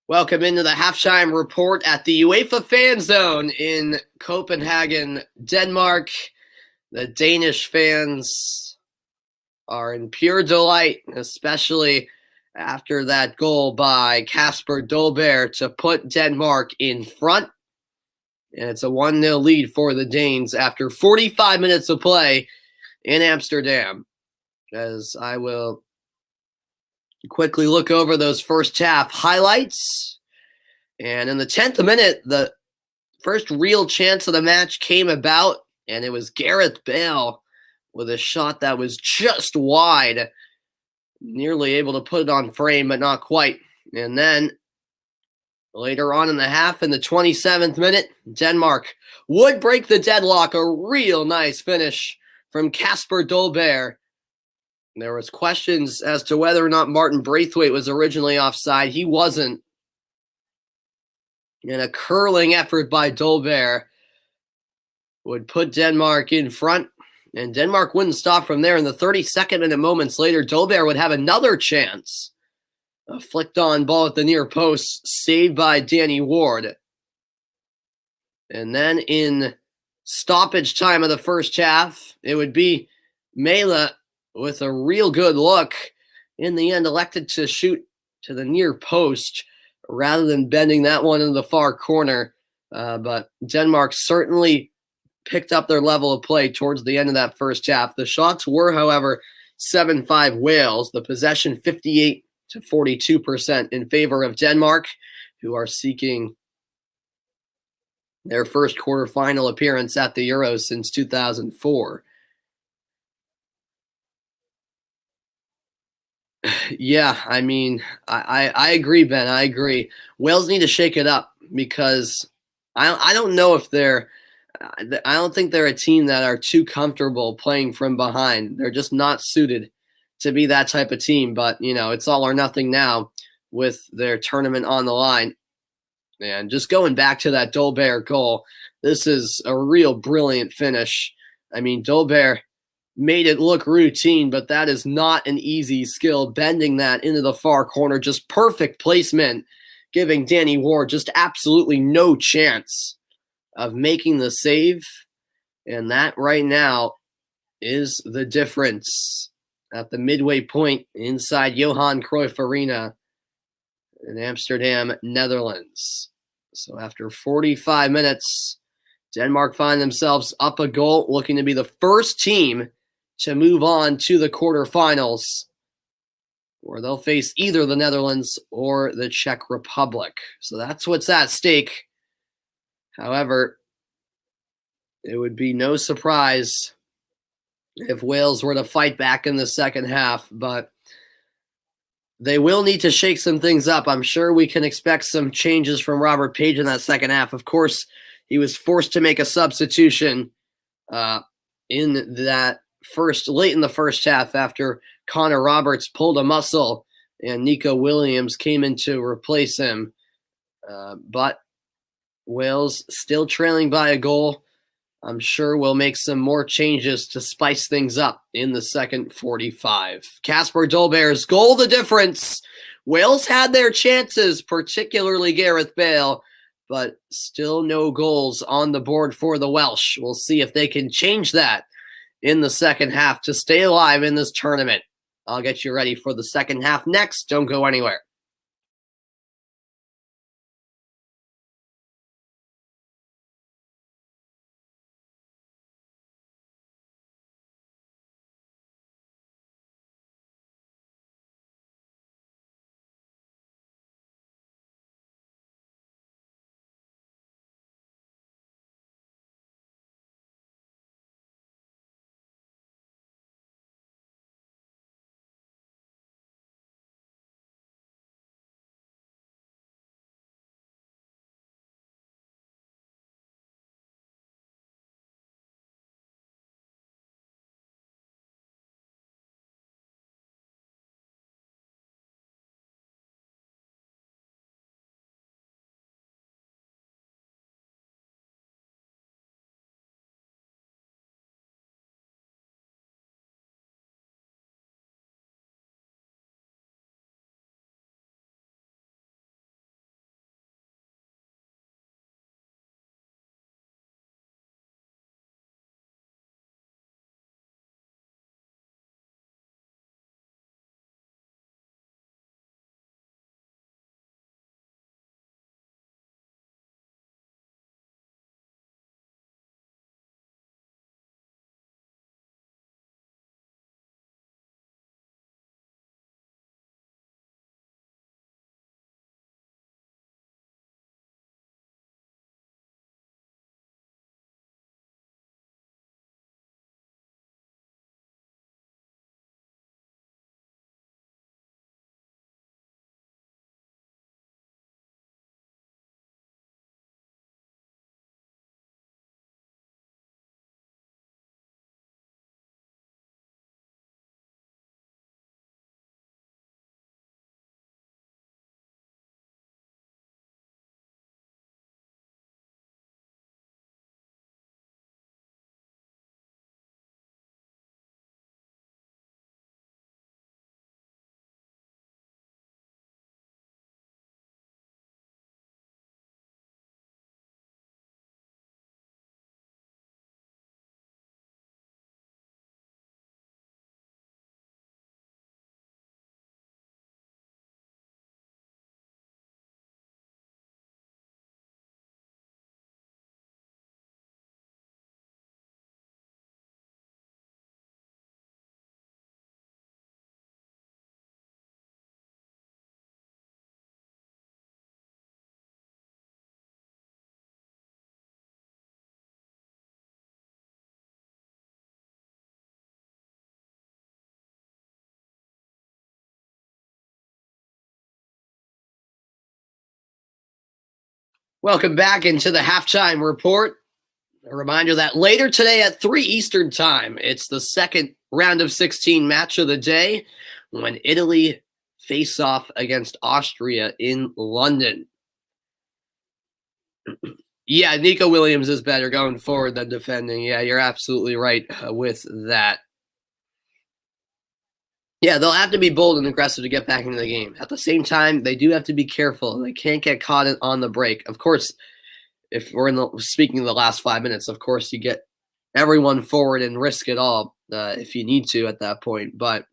[SPEAKER 1] Welcome into the halftime report at the UEFA Fan Zone in Copenhagen, Denmark. The Danish fans are in pure delight, especially after that goal by Kasper Dolberg to put Denmark in front. And it's a 1-0 lead for the Danes after 45 minutes of play in Amsterdam. As I will quickly look over those first half highlights. And in the 10th minute, the first real chance of the match came about, and it was Gareth Bale with a shot that was just wide, nearly able to put it on frame, but not quite. And then later on in the half, in the 27th minute, Denmark would break the deadlock. A real nice finish from Kasper Dolberg. There was questions as to whether or not Martin Braithwaite was originally offside. He wasn't. And a curling effort by Dolberg would put Denmark in front. And Denmark wouldn't stop from there. In the 32nd minute, moments later, Dolberg would have another chance. A flicked on ball at the near post, saved by Danny Ward. And then in stoppage time of the first half. It would be Mela with a real good look. In the end, elected to shoot to the near post rather than bending that one into the far corner. But Denmark certainly picked up their level of play towards the end of that first half. The shots were, however, 7-5 Wales. The possession 58 to 42% in favor of Denmark, who are seeking their first quarterfinal appearance at the Euros since 2004. Yeah, I mean, I agree, Ben. I agree. Wales need to shake it up because I don't know if they're I don't think they're a team that are too comfortable playing from behind. They're just not suited to be that type of team. But it's all or nothing now with their tournament on the line. And just going back to that Dolberg goal, this is a real brilliant finish. I mean, Dolberg made it look routine, but that is not an easy skill. Bending that into the far corner, just perfect placement, giving Danny Ward just absolutely no chance of making the save. And that right now is the difference at the midway point inside Johan Cruyff Arena in Amsterdam, Netherlands. So after 45 minutes, Denmark find themselves up a goal, looking to be the first team to move on to the quarterfinals, where they'll face either the Netherlands or the Czech Republic. So that's what's at stake. However, it would be no surprise if Wales were to fight back in the second half, but they will need to shake some things up. I'm sure we can expect some changes from Robert Page in that second half. Of course, he was forced to make a substitution in that late in the first half after Connor Roberts pulled a muscle and Nico Williams came in to replace him. But Wales still trailing by a goal. I'm sure we'll make some more changes to spice things up in the second 45. Kasper Dolberg's goal, the difference. Wales had their chances, particularly Gareth Bale, but still no goals on the board for the Welsh. We'll see if they can change that in the second half to stay alive in this tournament. I'll get you ready for the second half next. Don't go anywhere. Welcome back into the halftime report. A reminder that later today at 3 Eastern Time, it's the second round of 16 match of the day when Italy face off against Austria in London. Yeah, Nico Williams is better going forward than defending. Yeah, you're absolutely right with that. Yeah, they'll have to be bold and aggressive to get back into the game. At the same time, they do have to be careful. They can't get caught on the break. Of course, if we're speaking of the last 5 minutes, of course you get everyone forward and risk it all if you need to at that point. But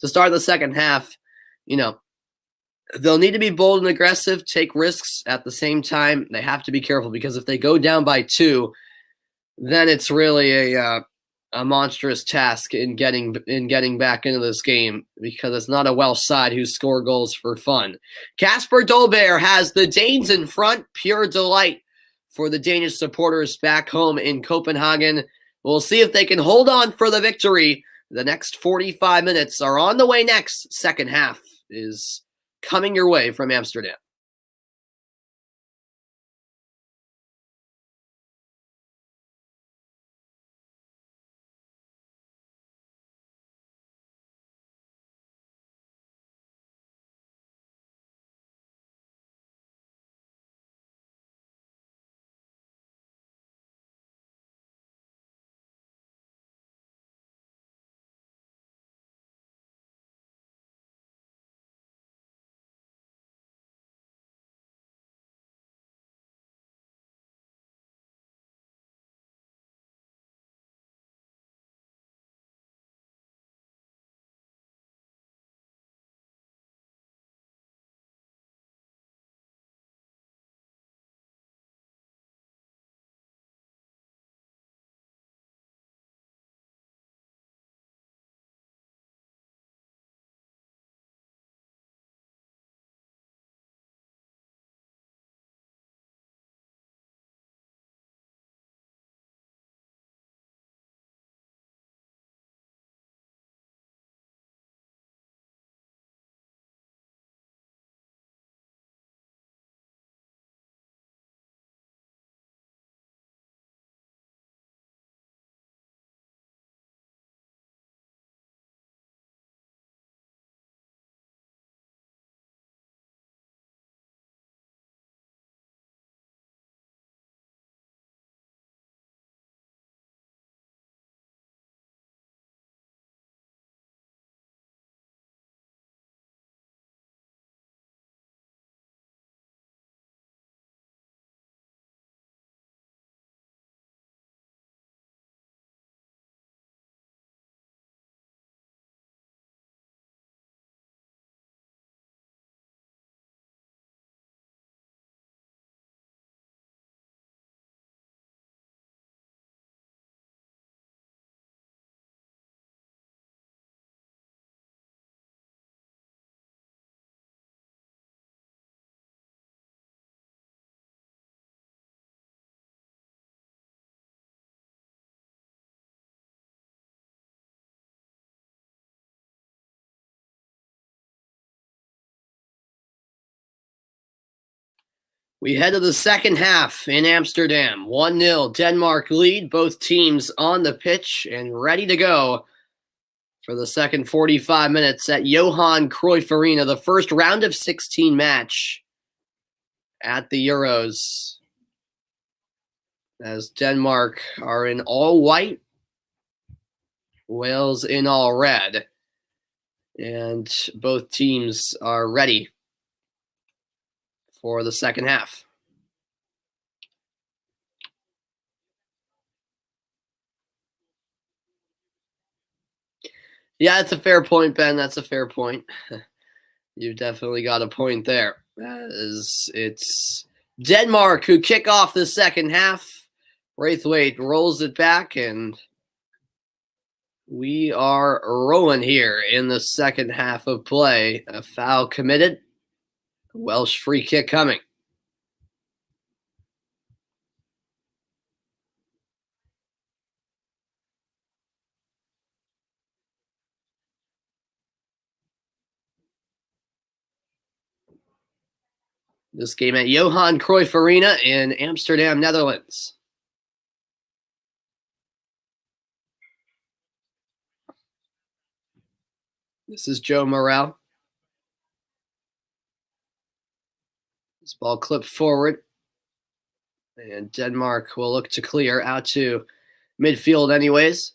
[SPEAKER 1] to start the second half, they'll need to be bold and aggressive, take risks. At the same time, they have to be careful because if they go down by 2, then it's really a monstrous task in getting back into this game because it's not a Welsh side who score goals for fun. Kasper Dolberg has the Danes in front. Pure delight for the Danish supporters back home in Copenhagen. We'll see if they can hold on for the victory. The next 45 minutes are on the way next. Second half is coming your way from Amsterdam. We head to the second half in Amsterdam. 1-0 Denmark lead. Both teams on the pitch and ready to go for the second 45 minutes at Johan Cruyff Arena, the first round of 16 match at the Euros. As Denmark are in all white, Wales in all red. And both teams are ready for the second half. Yeah, that's a fair point, Ben. That's a fair point. You've definitely got a point there. It's Denmark who kick off the second half. Braithwaite rolls it back, and we are rolling here in the second half of play. A foul committed. Welsh free kick coming. This game at Johan Cruyff Arena in Amsterdam, Netherlands. This is Joe Morel. This ball clipped forward. And Denmark will look to clear out to midfield anyways.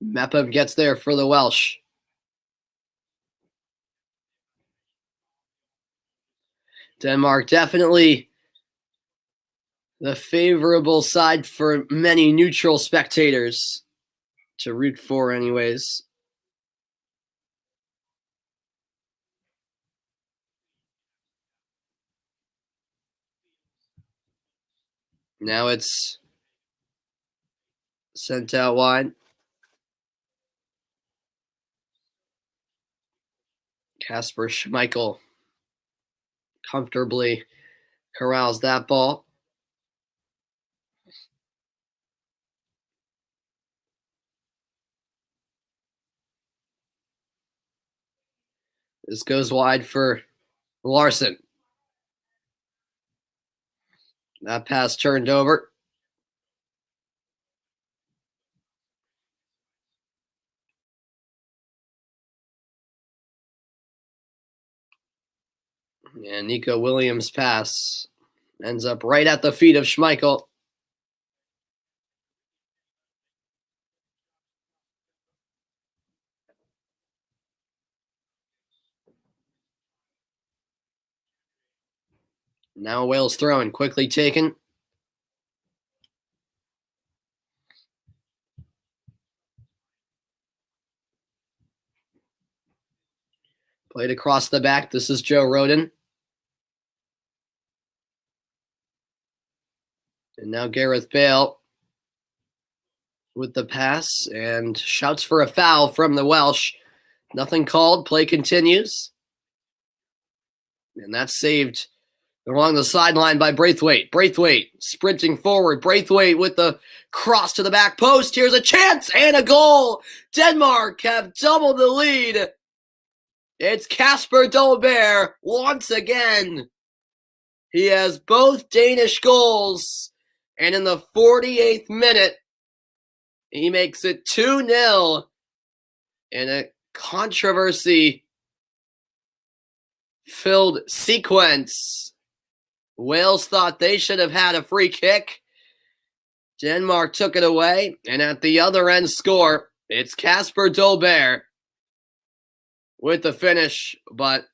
[SPEAKER 1] Mepham gets there for the Welsh. Denmark definitely the favorable side for many neutral spectators to root for anyways. Now it's sent out wide. Kasper Schmeichel comfortably corrals that ball. This goes wide for Larson. That pass turned over. And Nico Williams' pass ends up right at the feet of Schmeichel. Now Wales throwing, quickly taken. Played across the back. This is Joe Rodon. And now Gareth Bale with the pass and shouts for a foul from the Welsh. Nothing called. Play continues. And that's saved along the sideline by Braithwaite. Braithwaite sprinting forward. Braithwaite with the cross to the back post. Here's a chance and a goal. Denmark have doubled the lead. It's Kasper Dolberg once again. He has both Danish goals. And in the 48th minute, he makes it 2-0 in a controversy-filled sequence. Wales thought they should have had a free kick. Denmark took it away. And at the other end score, it's Kasper Dolberg with the finish. But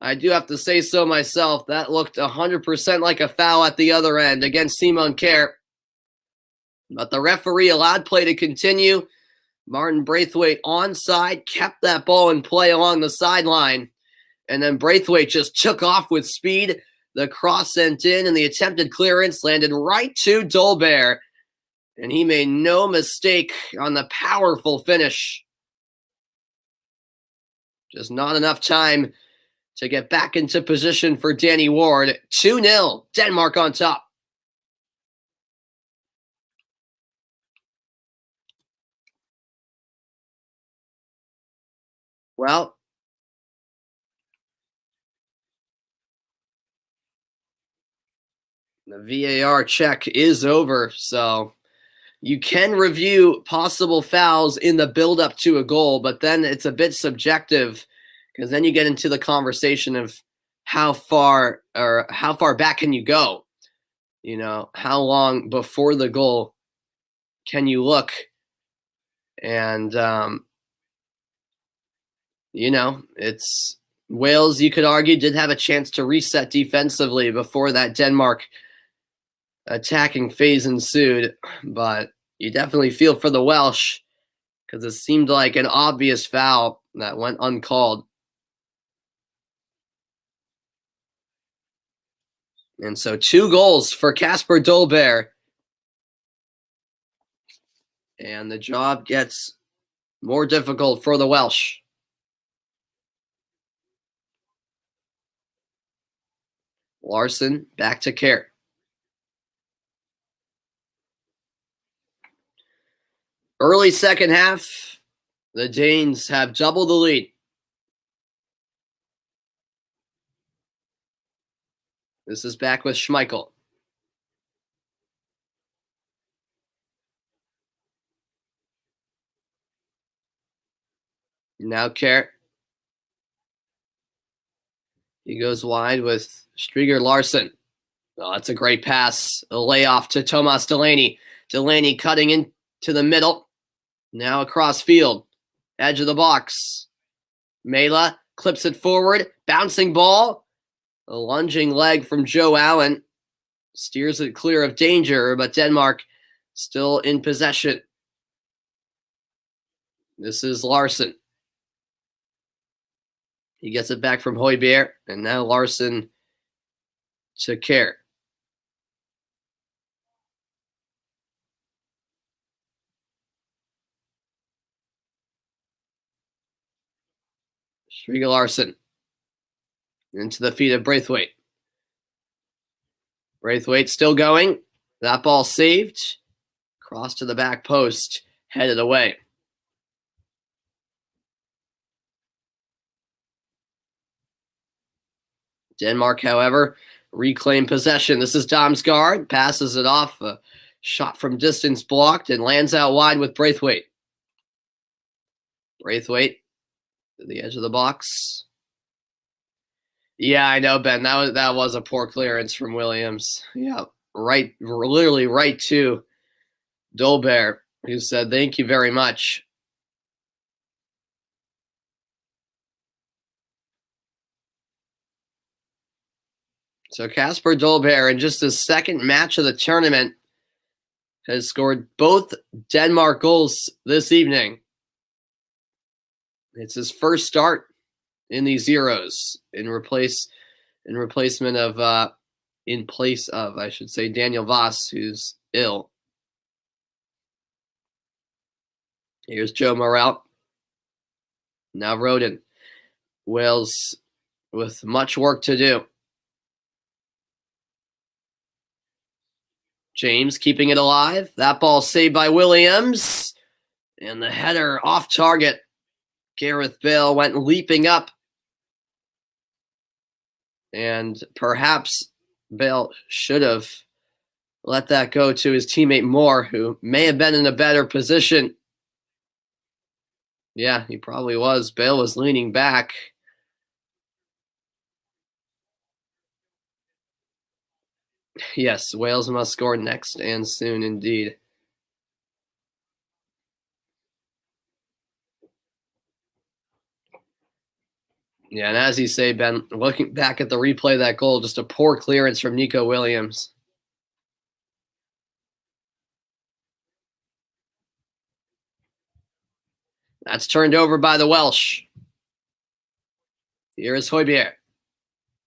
[SPEAKER 1] I do have to say so myself. That looked 100% like a foul at the other end against Simon Kjær. But the referee allowed play to continue. Martin Braithwaite onside, kept that ball in play along the sideline. And then Braithwaite just took off with speed. The cross sent in, and the attempted clearance landed right to Dolberg. And he made no mistake on the powerful finish. Just not enough time to get back into position for Danny Ward. 2-0, Denmark on top. Well, the VAR check is over, so you can review possible fouls in the build-up to a goal, but then it's a bit subjective because then you get into the conversation of how far back can you go? You know, how long before the goal can you look? And you know, it's Wales, you could argue, did have a chance to reset defensively before that Denmark attacking phase ensued, but you definitely feel for the Welsh because it seemed like an obvious foul that went uncalled. And so 2 goals for Kasper Dolberg. And the job gets more difficult for the Welsh. Larson back to Kjær. Early second half, the Danes have doubled the lead. This is back with Schmeichel. Now Kerr. He goes wide with Striger Larson. Oh, that's a great pass. A layoff to Tomas Delaney. Delaney cutting into the middle. Now across field. Edge of the box. Mela clips it forward. Bouncing ball. A lunging leg from Joe Allen. Steers it clear of danger, but Denmark still in possession. This is Larson. He gets it back from Højbjerg, and now Larson to Kerr. Striger Larson into the feet of Braithwaite. Braithwaite still going. That ball saved. Cross to the back post, headed away. Denmark, however, reclaimed possession. This is Damsgaard. Passes it off. A shot from distance blocked and lands out wide with Braithwaite. Braithwaite to the edge of the box. Yeah, I know, Ben. That was a poor clearance from Williams. Yeah, literally right to Dolberg, who said, "Thank you very much." So Kasper Dolberg, in just his second match of the tournament, has scored both Denmark goals this evening. It's his first start in these Euros in place of I should say, Daniel Voss, who's ill. Here's Joe Morel. Now Roden. Wales with much work to do. James keeping it alive. That ball saved by Williams. And the header off target. Gareth Bale went leaping up. And perhaps Bale should have let that go to his teammate Moore, who may have been in a better position. Yeah, he probably was. Bale was leaning back. Yes, Wales must score next and soon indeed. Yeah, and as you say, Ben, looking back at the replay of that goal, just a poor clearance from Nico Williams. That's turned over by the Welsh. Here is Højbjerg.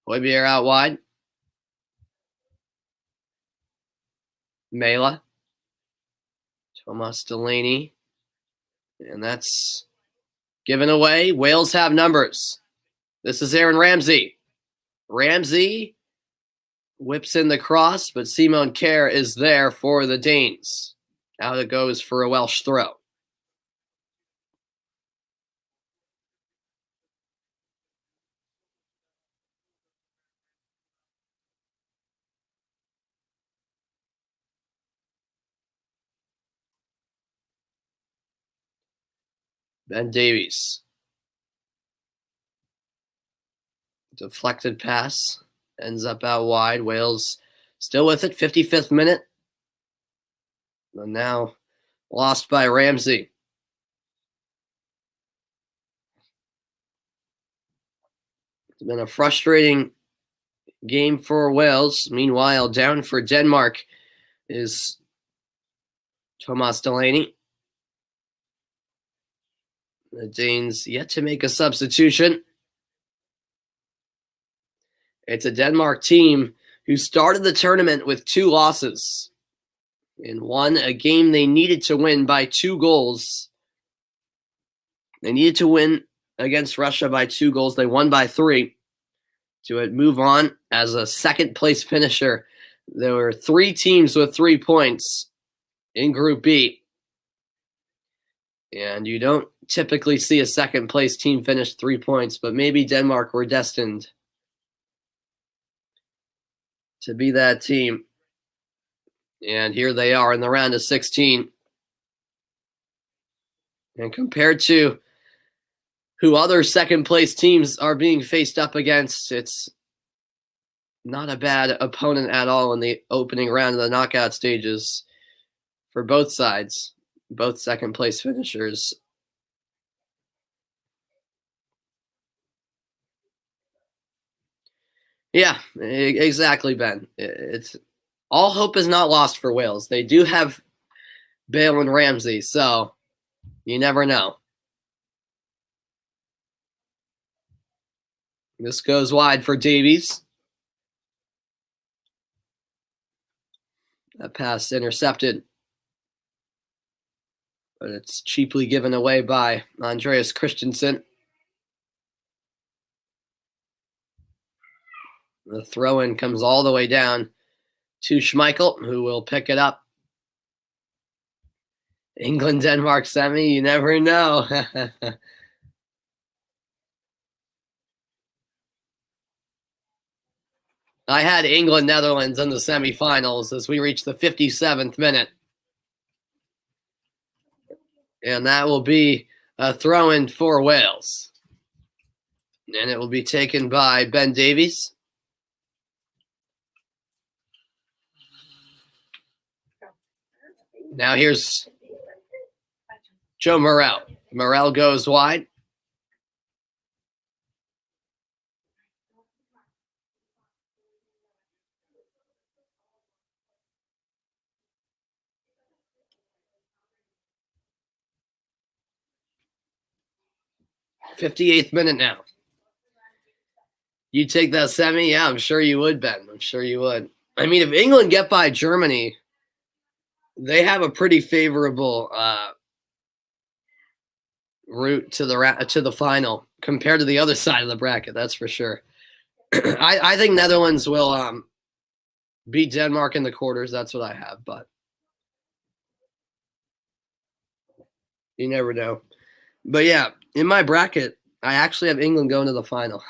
[SPEAKER 1] Højbjerg out wide. Mela. Tomas Delaney. And that's given away. Wales have numbers. This is Aaron Ramsey. Ramsey whips in the cross, but Simon Kjær is there for the Danes. Out it goes for a Welsh throw. Ben Davies. Deflected pass. Ends up out wide. Wales still with it. 55th minute. And now lost by Ramsey. It's been a frustrating game for Wales. Meanwhile, down for Denmark is Tomas Delaney. The Danes yet to make a substitution. It's a Denmark team who started the tournament with 2 losses and won a game they needed to win by 2 goals. They needed to win against Russia by 2 goals. They won by 3 to move on as a second-place finisher. There were 3 teams with 3 points in Group B. And you don't typically see a second-place team finish 3 points, but maybe Denmark were destined. to be that team. And here they are in the round of 16. And compared to who other second-place teams are being faced up against, it's not a bad opponent at all in the opening round of the knockout stages for both sides, both second-place finishers. Yeah, exactly, Ben. It's all hope is not lost for Wales. They do have Bale and Ramsey, so you never know. This goes wide for Davies. That pass intercepted, but it's cheaply given away by Andreas Christensen. The throw-in comes all the way down to Schmeichel, who will pick it up. England-Denmark semi, you never know. I had England-Netherlands in the semifinals as we reach the 57th minute. And that will be a throw-in for Wales. And it will be taken by Ben Davies. Now here's Joe Morrell. Morrell goes wide. '58th minute now. You take that semi? Yeah, I'm sure you would, Ben. I'm sure you would. I mean, if England get by Germany, they have a pretty favorable route to the final compared to the other side of the bracket. That's for sure. I think Netherlands will beat Denmark in the quarters. That's what I have, but you never know. But yeah, in my bracket, I actually have England going to the final.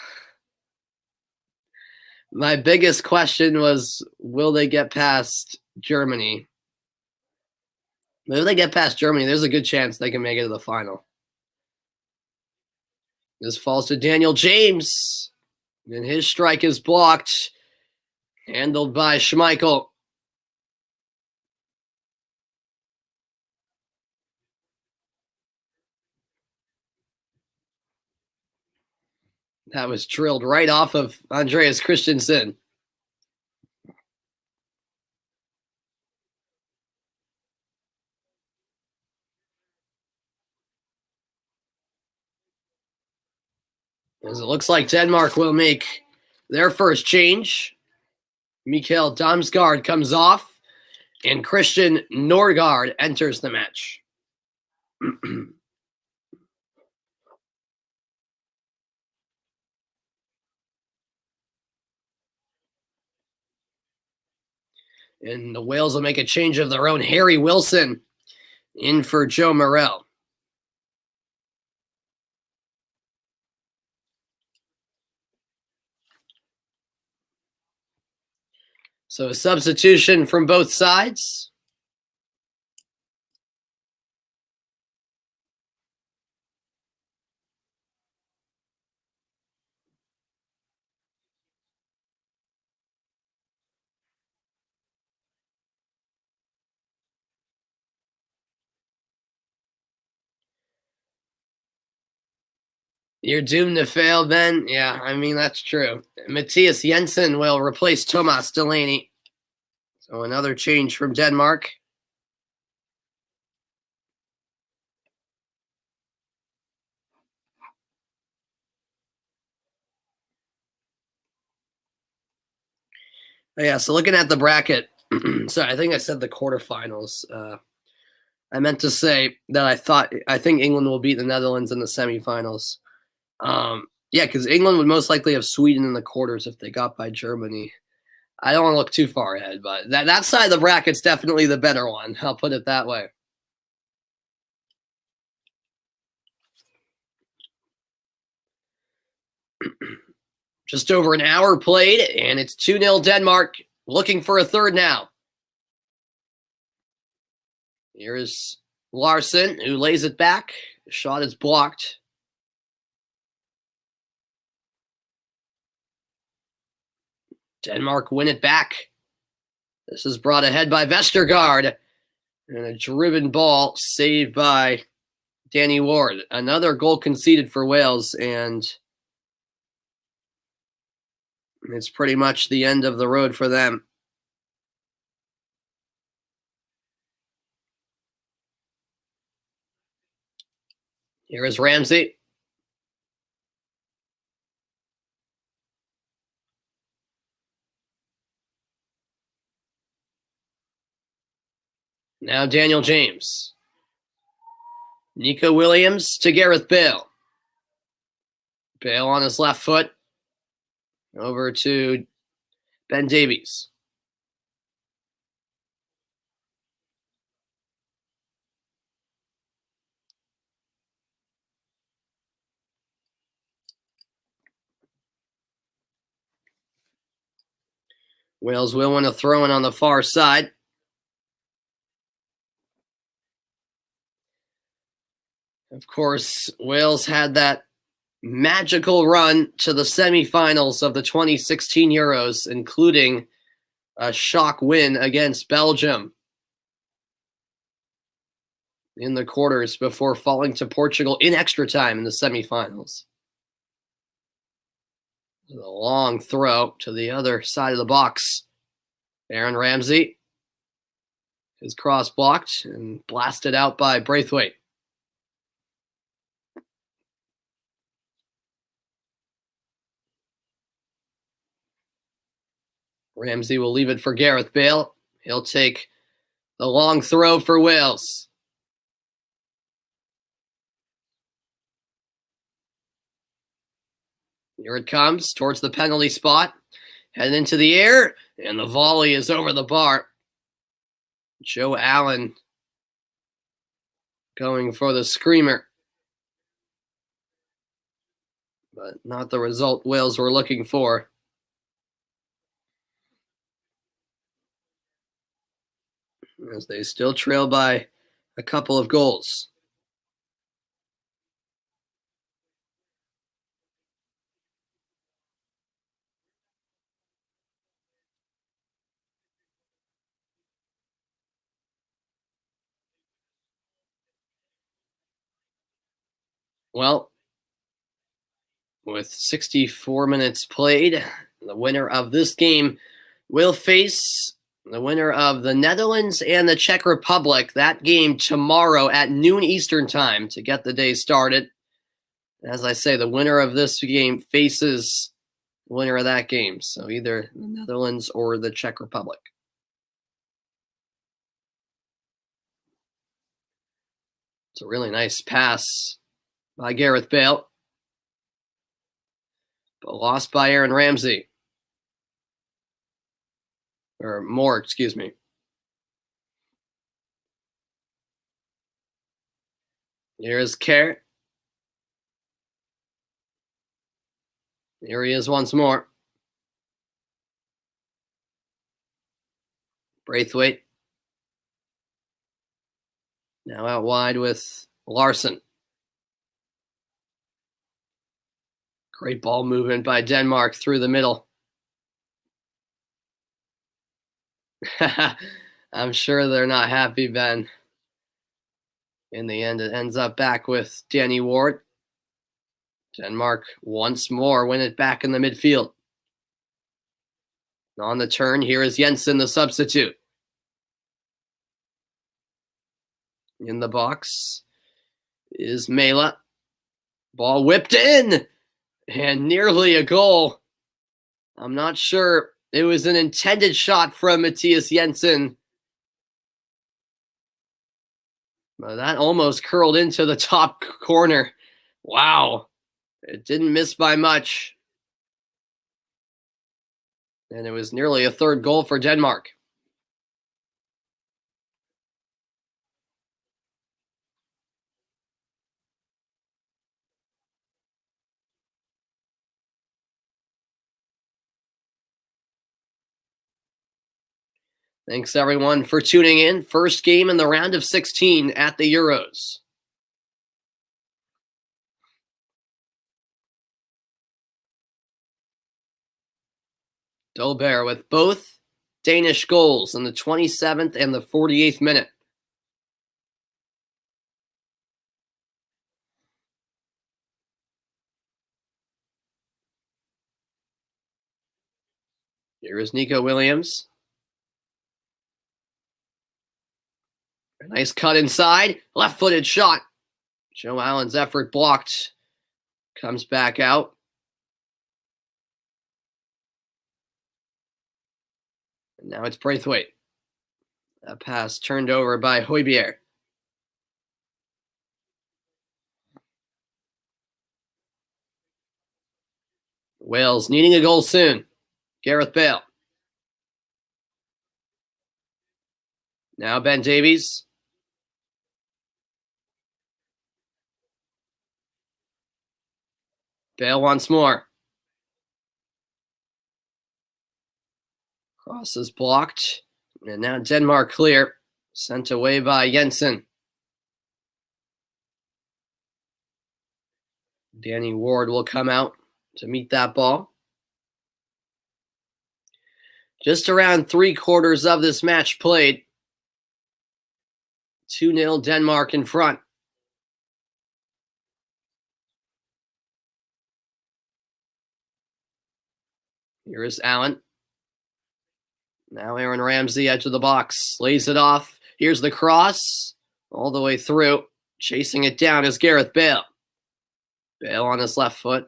[SPEAKER 1] My biggest question was, will they get past Germany? If they get past Germany, there's a good chance they can make it to the final. This falls to Daniel James, and his strike is blocked, handled by Schmeichel. That was drilled right off of Andreas Christensen. As it looks like Denmark will make their first change. Mikael Damsgaard comes off, and Christian Norgard enters the match. And the Wales will make a change of their own. Harry Wilson in for Joe Morrell. So a substitution from both sides. You're doomed to fail, Ben. Yeah, I mean, that's true. Matthias Jensen will replace Thomas Delaney. So another change from Denmark. Yeah, so looking at the bracket, sorry, I think I said the quarterfinals. I meant to say that I think England will beat the Netherlands in the semifinals. Yeah, because England would most likely have Sweden in the quarters if they got by Germany. I don't want to look too far ahead, but that side of the bracket's definitely the better one. I'll put it that way. Just over an hour played, and it's 2-0 Denmark. looking for a third now. Here is Larson, who lays it back. The shot is blocked. Denmark win it back. This is brought ahead by Vestergaard. And a driven ball saved by Danny Ward. Another goal conceded for Wales, and it's pretty much the end of the road for them. Here is Ramsey. Now Daniel James. Nico Williams to Gareth Bale. Bale on his left foot. Over to Ben Davies. Wales will win a throw-in on the far side. Of course, Wales had that magical run to the semifinals of the 2016 Euros, including a shock win against Belgium in the quarters before falling to Portugal in extra time in the semifinals. A long throw to the other side of the box. Aaron Ramsey. His cross blocked and blasted out by Braithwaite. Ramsey will leave it for Gareth Bale. He'll take the long throw for Wales. Here it comes towards the penalty spot. Heading into the air, and the volley is over the bar. Joe Allen going for the screamer. But not the result Wales were looking for. As they still trail by a couple of goals. Well, with 64 minutes played, the winner of this game will face the winner of the Netherlands and the Czech Republic. That game tomorrow at noon Eastern time to get the day started. As I say, the winner of this game faces the winner of that game. So either the Netherlands or the Czech Republic. It's a really nice pass by Gareth Bale, but lost by Aaron Ramsey. Or Moore, excuse me. Here's Kerr. Here he is once more. Braithwaite. Now out wide with Larson. Great ball movement by Denmark through the middle. I'm sure they're not happy, Ben. In the end, it ends up back with Danny Ward. Denmark once more win it back in the midfield. On the turn, here is Jensen, the substitute. In the box is Mela. Ball whipped in, and nearly a goal. I'm not sure it was an intended shot from Matthias Jensen. But that almost curled into the top corner. Wow. It didn't miss by much. And it was nearly a third goal for Denmark. Thanks everyone for tuning in. First game in the round of 16 at the Euros. Dolberg with both Danish goals in the 27th and the 48th minute. Here is Nico Williams. A nice cut inside. Left-footed shot. Joe Allen's effort blocked. Comes back out. And now it's Braithwaite. A pass turned over by Højbjerg. Wales needing a goal soon. Gareth Bale. Now Ben Davies. Bale once more. Cross is blocked. And now Denmark clear. Sent away by Jensen. Danny Ward will come out to meet that ball. Just around 3/4 of this match played. 2-0 Denmark in front. Here is Allen. Now Aaron Ramsey, edge of the box, lays it off. Here's the cross, all the way through. Chasing it down is Gareth Bale. Bale on his left foot.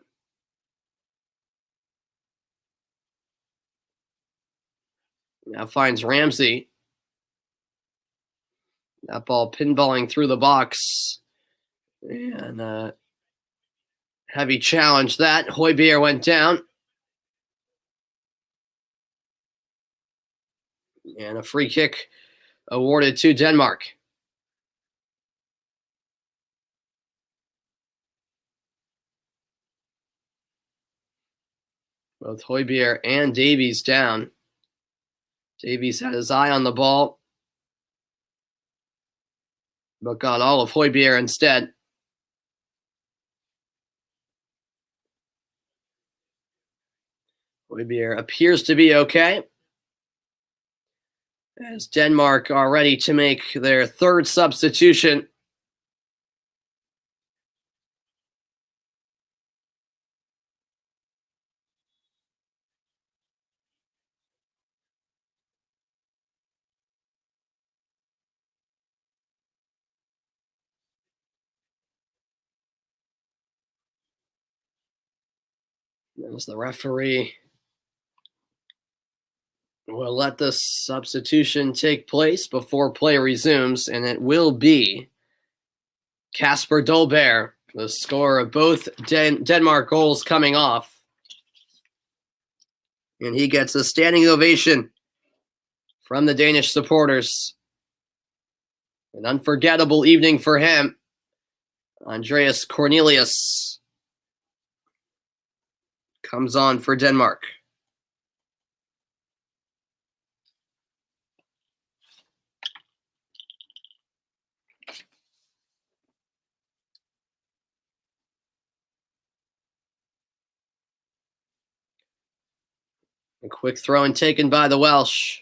[SPEAKER 1] Now finds Ramsey. That ball pinballing through the box. And heavy challenge that. Højbjerg went down. And a free kick awarded to Denmark. Both Højbjerg and Davies down. Davies had his eye on the ball, but got all of Højbjerg instead. Højbjerg appears to be okay, as Denmark are ready to make their third substitution. As the referee will let this substitution take place before play resumes, and it will be Kasper Dolberg, the scorer of both Denmark goals coming off. And he gets a standing ovation from the Danish supporters. An unforgettable evening for him. Andreas Cornelius comes on for Denmark. A quick throw and taken by the Welsh.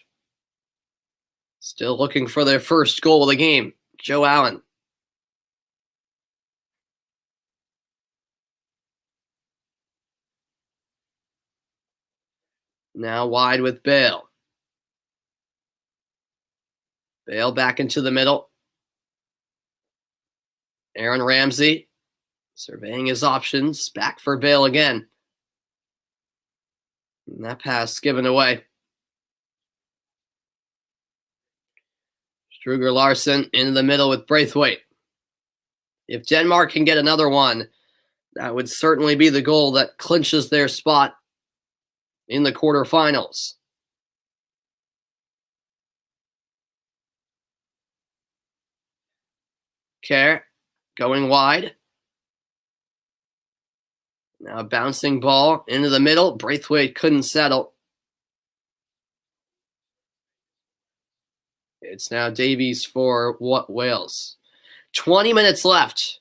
[SPEAKER 1] Still looking for their first goal of the game. Joe Allen. Now wide with Bale. Bale back into the middle. Aaron Ramsey surveying his options. Back for Bale again. And that pass given away. Struger Larsen into the middle with Braithwaite. If Denmark can get another one, that would certainly be the goal that clinches their spot in the quarterfinals. Kerr going wide. Now a bouncing ball into the middle. Braithwaite couldn't settle. It's now Davies for what Wales. 20 minutes left.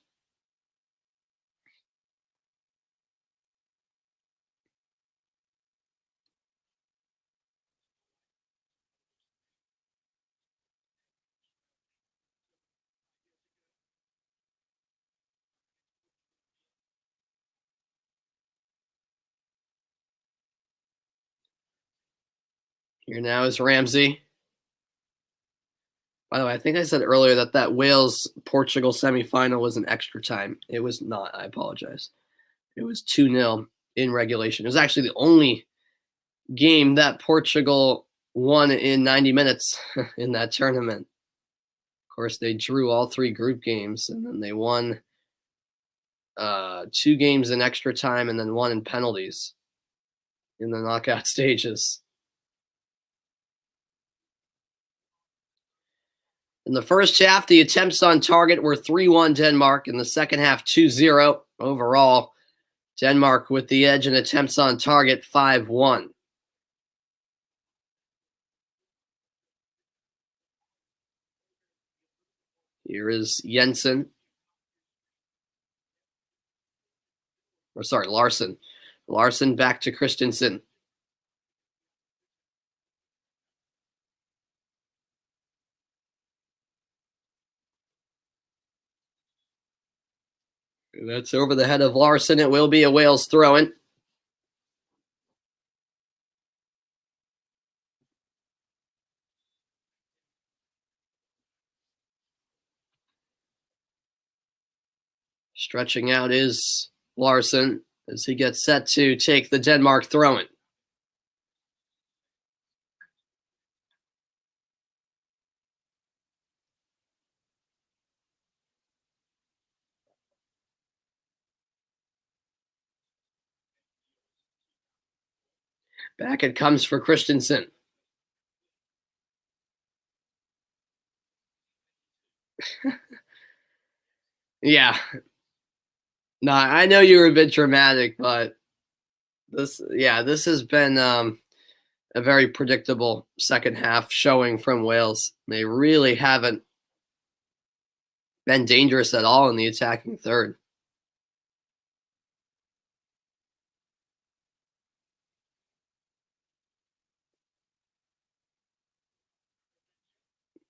[SPEAKER 1] Here now is Ramsey. By the way, I think I said earlier that Wales-Portugal semifinal was an extra time. It was not. I apologize. It was 2-0 in regulation. It was actually the only game that Portugal won in 90 minutes in that tournament. Of course, they drew all 3 group games, and then they won 2 games in extra time and then 1 in penalties in the knockout stages. In the first half, the attempts on target were 3-1 Denmark. In the second half, 2-0 overall. Denmark with the edge in attempts on target, 5-1. Here is Jensen. Larson. Larson back to Christensen. That's over the head of Larson. It will be a Wales throw-in. Stretching out is Larson as he gets set to take the Denmark throw-in. Back it comes for Christensen. Yeah. No, I know you were a bit dramatic, but this has been a very predictable second half showing from Wales. They really haven't been dangerous at all in the attacking third.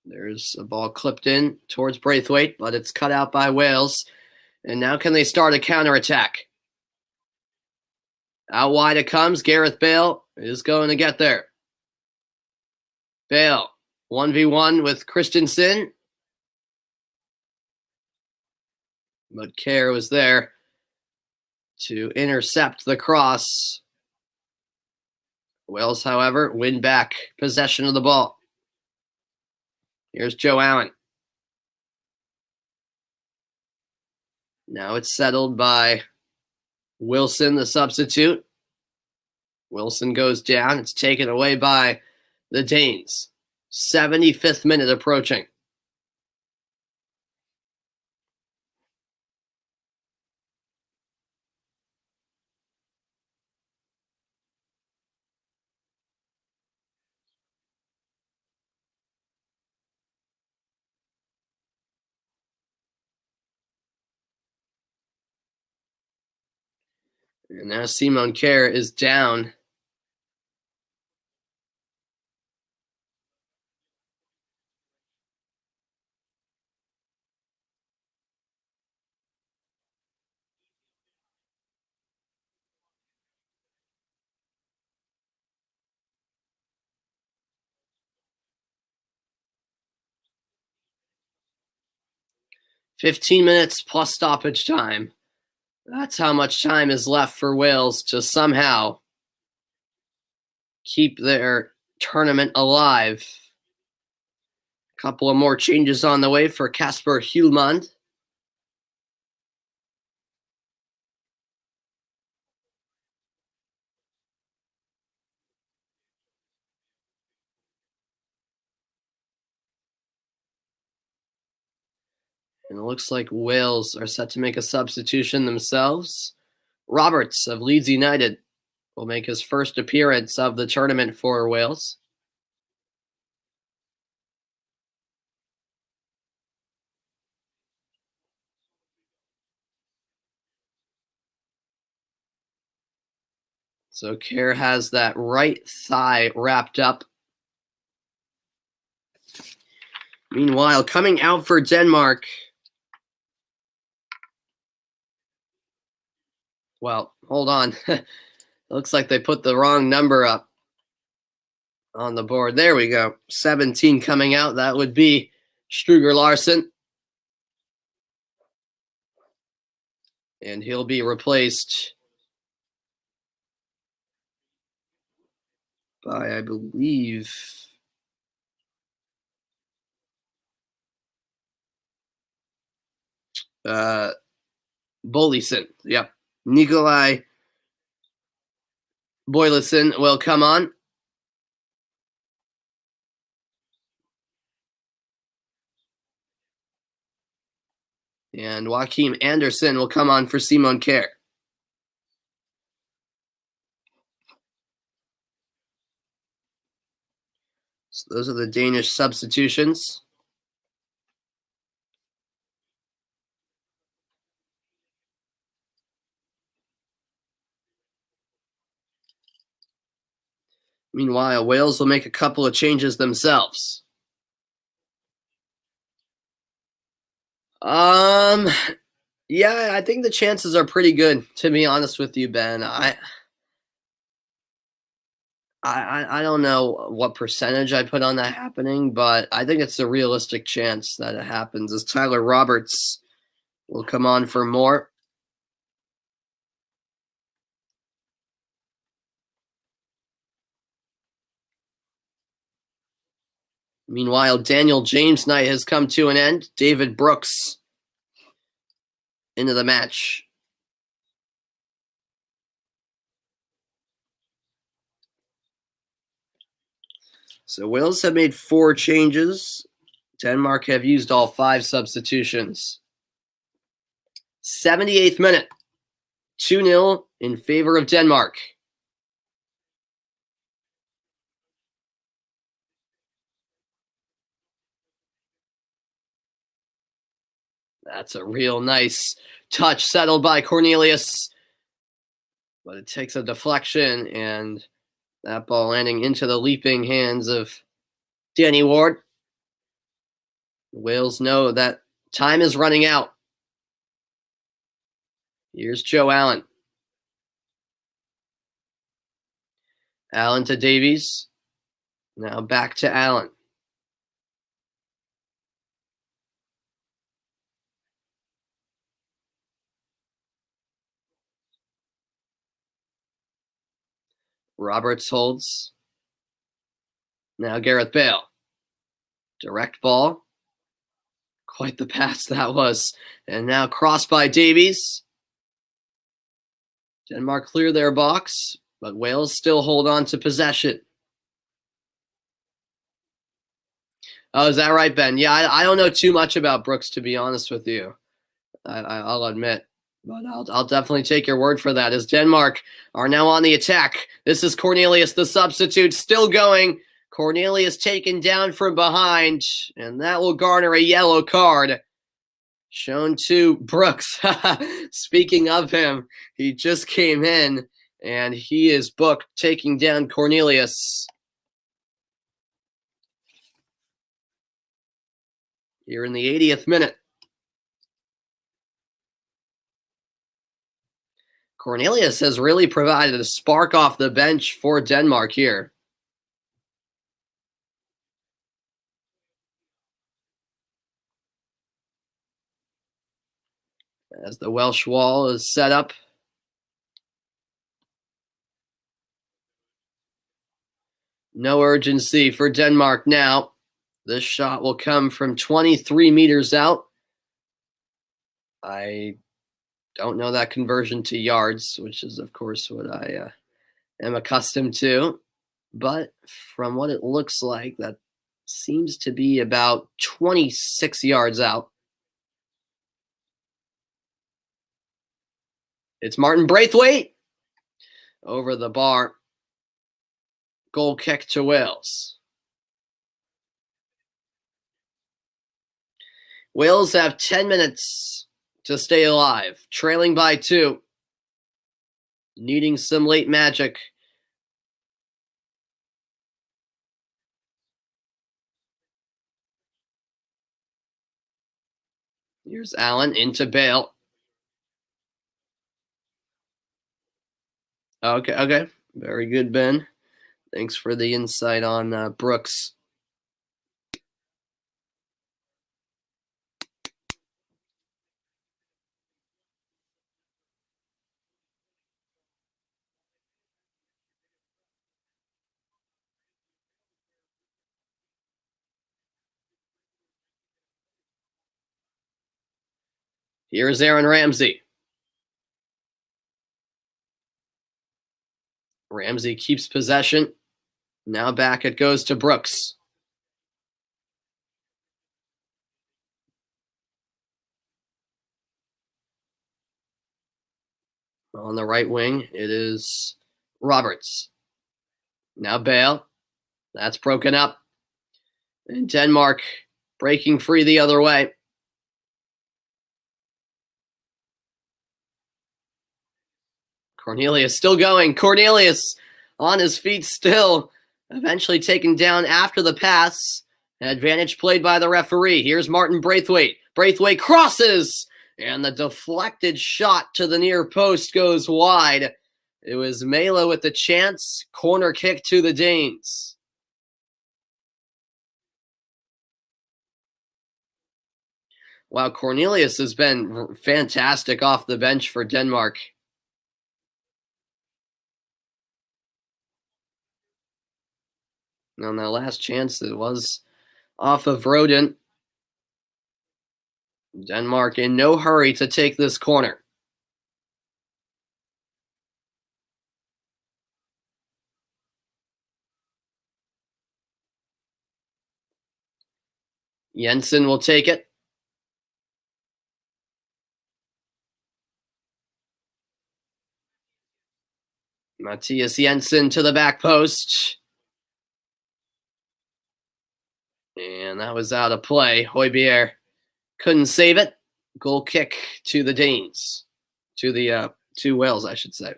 [SPEAKER 1] There's a ball clipped in towards Braithwaite, but it's cut out by Wales. And now can they start a counterattack? Out wide it comes. Gareth Bale is going to get there. Bale, 1v1 with Christensen. But Kerr was there to intercept the cross. Wales, however, win back possession of the ball. Here's Joe Allen. Now it's settled by Wilson, the substitute. Wilson goes down. It's taken away by the Danes. 75th minute approaching. And now Simon Kerr is down. "15 minutes plus stoppage time." That's how much time is left for Wales to somehow keep their tournament alive. A couple of more changes on the way for Kasper Hjulmand. And it looks like Wales are set to make a substitution themselves. Roberts of Leeds United will make his first appearance of the tournament for Wales. So Kerr has that right thigh wrapped up. Meanwhile, coming out for Denmark. Well, hold on. Looks like they put the wrong number up on the board. There we go. 17 coming out. That would be Struger Larson. And he'll be replaced by, I believe, Bolison. Yep. Nikolai Boyleson will come on. And Joachim Andersen will come on for Simon Kerr. So those are the Danish substitutions. Meanwhile, Wales will make a couple of changes themselves. Yeah, I think the chances are pretty good, to be honest with you, Ben. I don't know what percentage I put on that happening, but I think it's a realistic chance that it happens, as Tyler Roberts will come on for more. Meanwhile, Daniel James' night has come to an end. David Brooks into the match. So Wales have made 4 changes. Denmark have used all 5 substitutions. 78th minute. 2-0 in favor of Denmark. That's a real nice touch settled by Cornelius. But it takes a deflection, and that ball landing into the leaping hands of Danny Ward. Wales know that time is running out. Here's Joe Allen. Allen to Davies. Now back to Allen. Roberts holds. Now Gareth Bale. Direct ball. Quite the pass that was. And now crossed by Davies. Denmark clear their box, but Wales still hold on to possession. Oh, is that right, Ben? Yeah, I don't know too much about Brooks, to be honest with you. I'll admit. But I'll definitely take your word for that, as Denmark are now on the attack. This is Cornelius, the substitute, still going. Cornelius taken down from behind, and that will garner a yellow card shown to Brooks. Speaking of him, he just came in, and he is booked, taking down Cornelius. Here in the 80th minute. Cornelius has really provided a spark off the bench for Denmark here. As the Welsh wall is set up. No urgency for Denmark now. This shot will come from 23 meters out. I don't know that conversion to yards, which is, of course, what I am accustomed to. But from what it looks like, that seems to be about 26 yards out. It's Martin Braithwaite over the bar. Goal kick to Wales. Wales have 10 minutes to stay alive, trailing by 2. needing some late magic. Here's Allen into Bale. Okay. Very good, Ben. Thanks for the insight on Brooks. Here's Aaron Ramsey. Ramsey keeps possession. Now back it goes to Brooks. On the right wing, it is Roberts. Now Bale. That's broken up. And Denmark breaking free the other way. Cornelius still going. Cornelius on his feet still. Eventually taken down after the pass. Advantage played by the referee. Here's Martin Braithwaite. Braithwaite crosses. And the deflected shot to the near post goes wide. It was Mela with the chance. Corner kick to the Danes. Wow, Cornelius has been fantastic off the bench for Denmark. On that last chance, it was off of Rodin. Denmark in no hurry to take this corner. Jensen will take it. Matthias Jensen to the back post. And that was out of play. Højbjerg couldn't save it. Goal kick to the Danes. To Wales, I should say.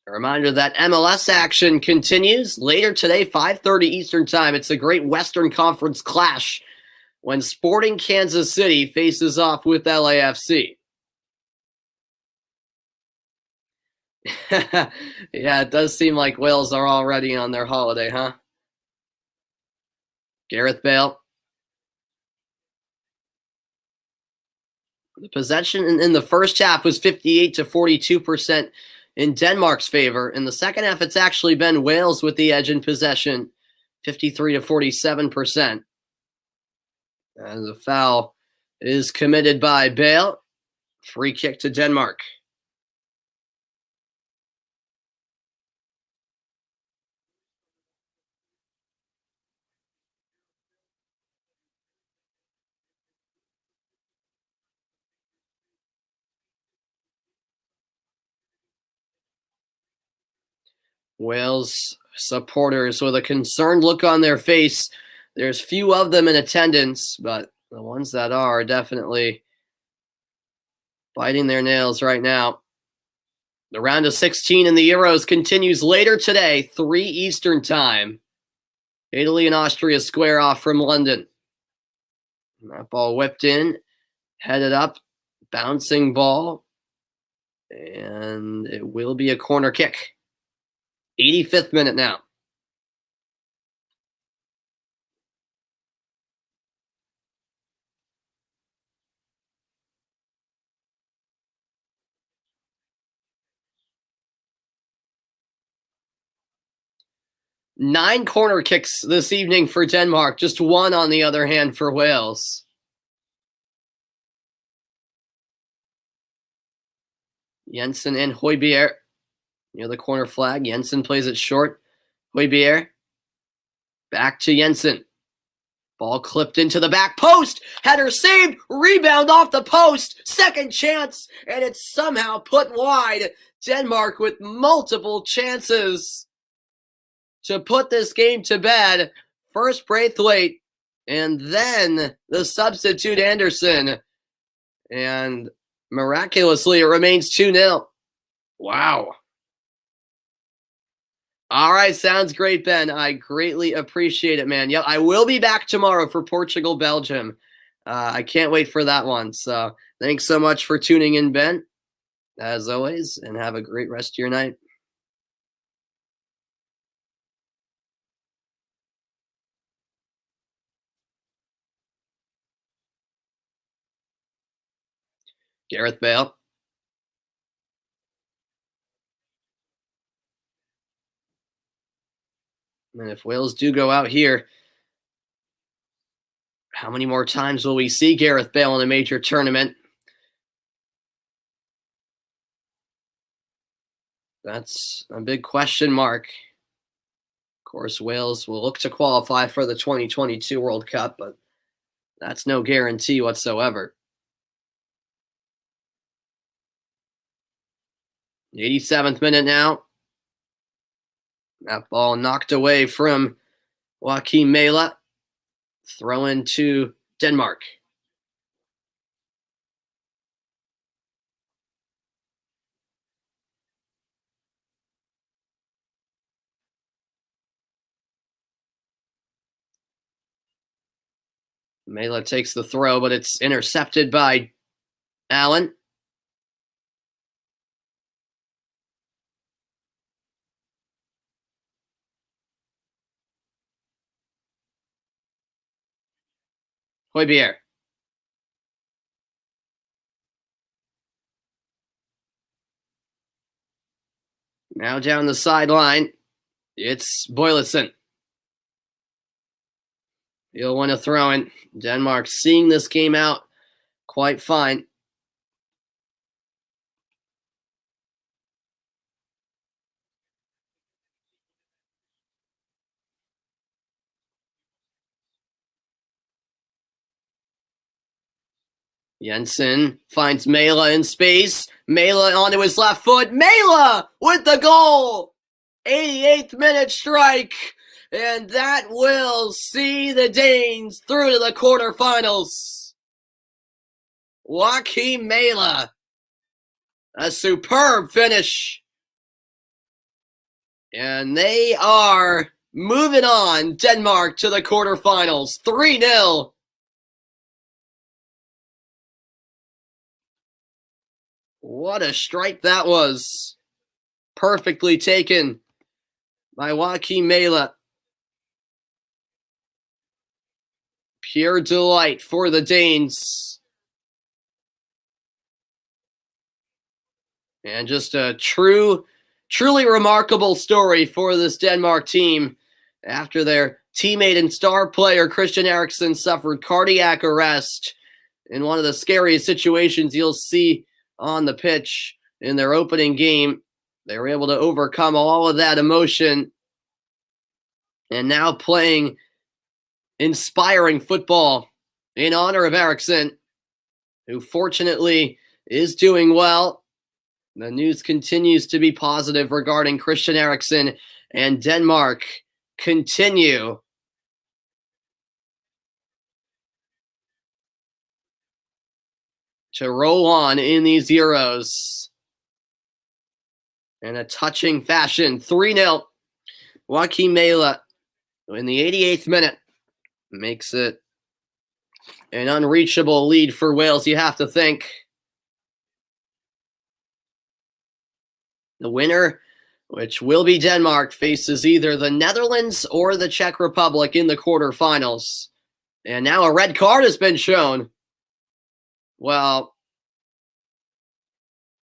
[SPEAKER 1] A reminder that MLS action continues later today, 5:30 Eastern Time. It's a great Western Conference clash when Sporting Kansas City faces off with LAFC. Yeah, it does seem like Wales are already on their holiday, huh? Gareth Bale. The possession in the first half was 58 to 42% in Denmark's favor. In the second half, it's actually been Wales with the edge in possession, 53 to 47%. And the foul is committed by Bale. Free kick to Denmark. Wales supporters with a concerned look on their face. There's few of them in attendance, but the ones that are definitely biting their nails right now. The round of 16 in the Euros continues later today, 3 Eastern Time. Italy and Austria square off from London. That ball whipped in, headed up, bouncing ball, and it will be a corner kick. 85th minute now. Nine corner kicks this evening for Denmark, just one on the other hand for Wales. Jensen and Højbjerg near the corner flag. Jensen plays it short. Højbjerg back to Jensen. Ball clipped into the back post. Header saved. Rebound off the post. Second chance. And it's somehow put wide. Denmark with multiple chances to put this game to bed. First Braithwaite, and then the substitute Anderson. And Miraculously, it remains 2-0. Wow. All right, sounds great, Ben. I greatly appreciate it, man. Yep, I will be back tomorrow for Portugal, Belgium. I can't wait for that one. So thanks so much for tuning in, Ben, as always, and have a great rest of your night. Gareth Bale. And if Wales do go out here, how many more times will we see Gareth Bale in a major tournament? That's a big question mark. Of course, Wales will look to qualify for the 2022 World Cup, but that's no guarantee whatsoever. 87th minute now. That ball knocked away from Joachim Mela. Throw into Denmark. Mela takes the throw, but it's intercepted by Allen. Højbjerg. Now down the sideline, it's Boyleson. He'll want to throw in. Denmark seeing this game out quite fine. Jensen finds Mela in space. Mela onto his left foot. Mela with the goal! 88th minute strike. And that will see the Danes through to the quarterfinals. Joachim Mela. A superb finish. And they are moving on, Denmark, to the quarterfinals. 3-0. What a strike that was. Perfectly taken by Joachim Mela. Pure delight for the Danes. And just a truly remarkable story for this Denmark team after their teammate and star player Christian Eriksen suffered cardiac arrest in one of the scariest situations you'll see on the pitch in their opening game. They were able to overcome all of that emotion and now playing inspiring football in honor of Eriksen, who fortunately is doing well. The news continues to be positive regarding Christian Eriksen, and Denmark continue to roll on in these Euros in a touching fashion. 3-0. Joachim Mela in the 88th minute makes it an unreachable lead for Wales, you have to think. The winner, which will be Denmark, faces either the Netherlands or the Czech Republic in the quarterfinals. And now a red card has been shown. Well,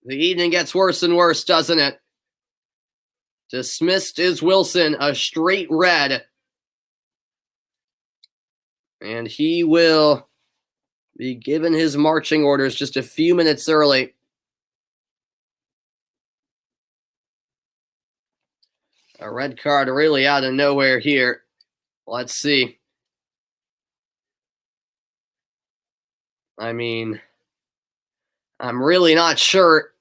[SPEAKER 1] the evening gets worse and worse, doesn't it? Dismissed is Wilson, a straight red. And he will be given his marching orders just a few minutes early. A red card really out of nowhere here. Let's see. I mean, I'm really not sure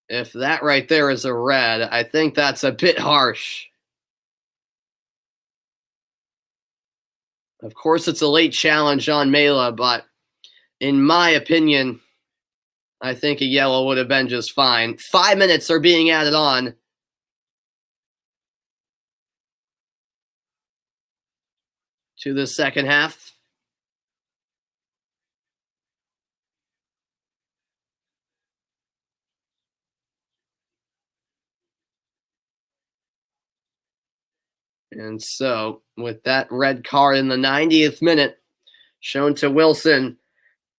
[SPEAKER 1] if that right there is a red. I think that's a bit harsh. Of course, it's a late challenge on Mela, but in my opinion, I think a yellow would have been just fine. 5 minutes are being added on to the second half. And so, with that red card in the 90th minute shown to Wilson,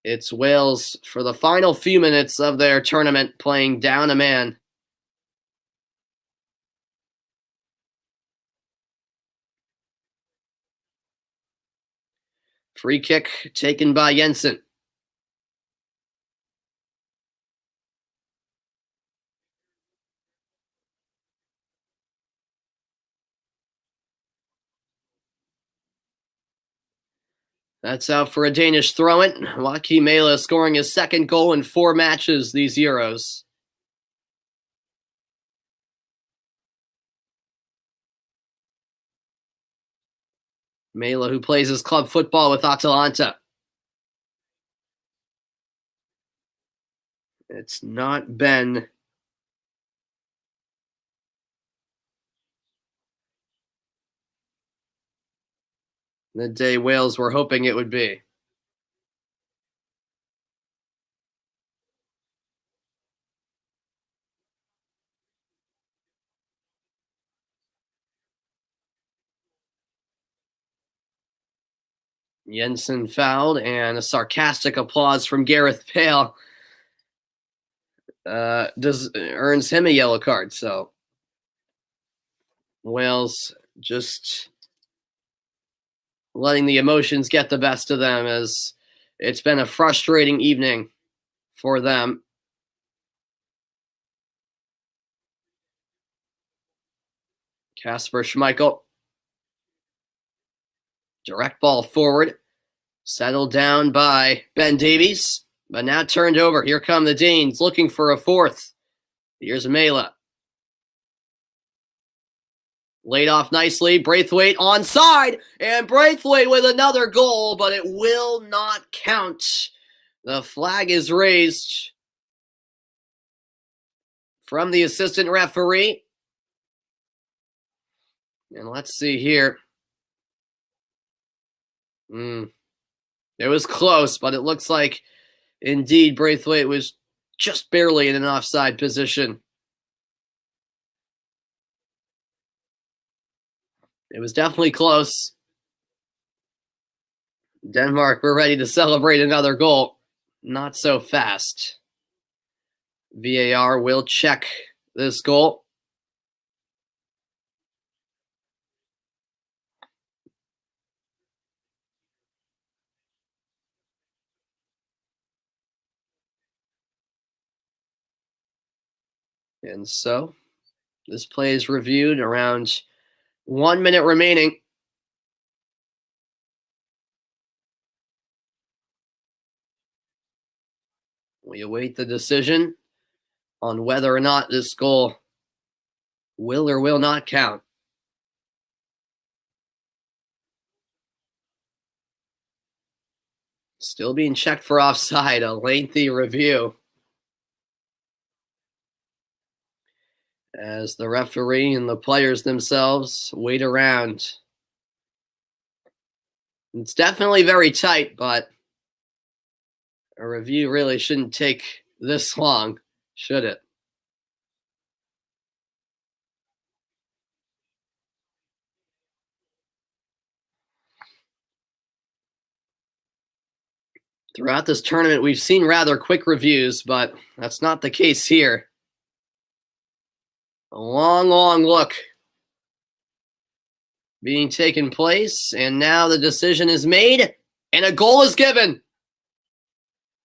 [SPEAKER 1] it's Wales for the final few minutes of their tournament playing down a man. Free kick taken by Jensen. That's out for a Danish throw-in. Joachim Mæhle scoring his second goal in 4 matches these Euros. Mæhle, who plays his club football with Atalanta. It's not been the day Wales were hoping it would be. Jensen fouled, and a sarcastic applause from Gareth Bale earns him a yellow card. So Wales just letting the emotions get the best of them, as it's been a frustrating evening for them. Kasper Schmeichel. Direct ball forward. Settled down by Ben Davies, but now turned over. Here come the Danes looking for a fourth. Here's Mæhle. Laid off nicely. Braithwaite onside, and Braithwaite with another goal, but it will not count. The flag is raised from the assistant referee. And let's see here. It was close, but it looks like indeed Braithwaite was just barely in an offside position. It was definitely close. Denmark were ready to celebrate another goal. Not so fast. VAR will check this goal. And so this play is reviewed around 1 minute remaining. We await the decision on whether or not this goal will or will not count. Still being checked for offside, a lengthy review, as the referee and the players themselves wait around. It's definitely very tight, but a review really shouldn't take this long, should it? Throughout this tournament, we've seen rather quick reviews, but that's not the case here. A long, long look being taken place, and now the decision is made, and a goal is given.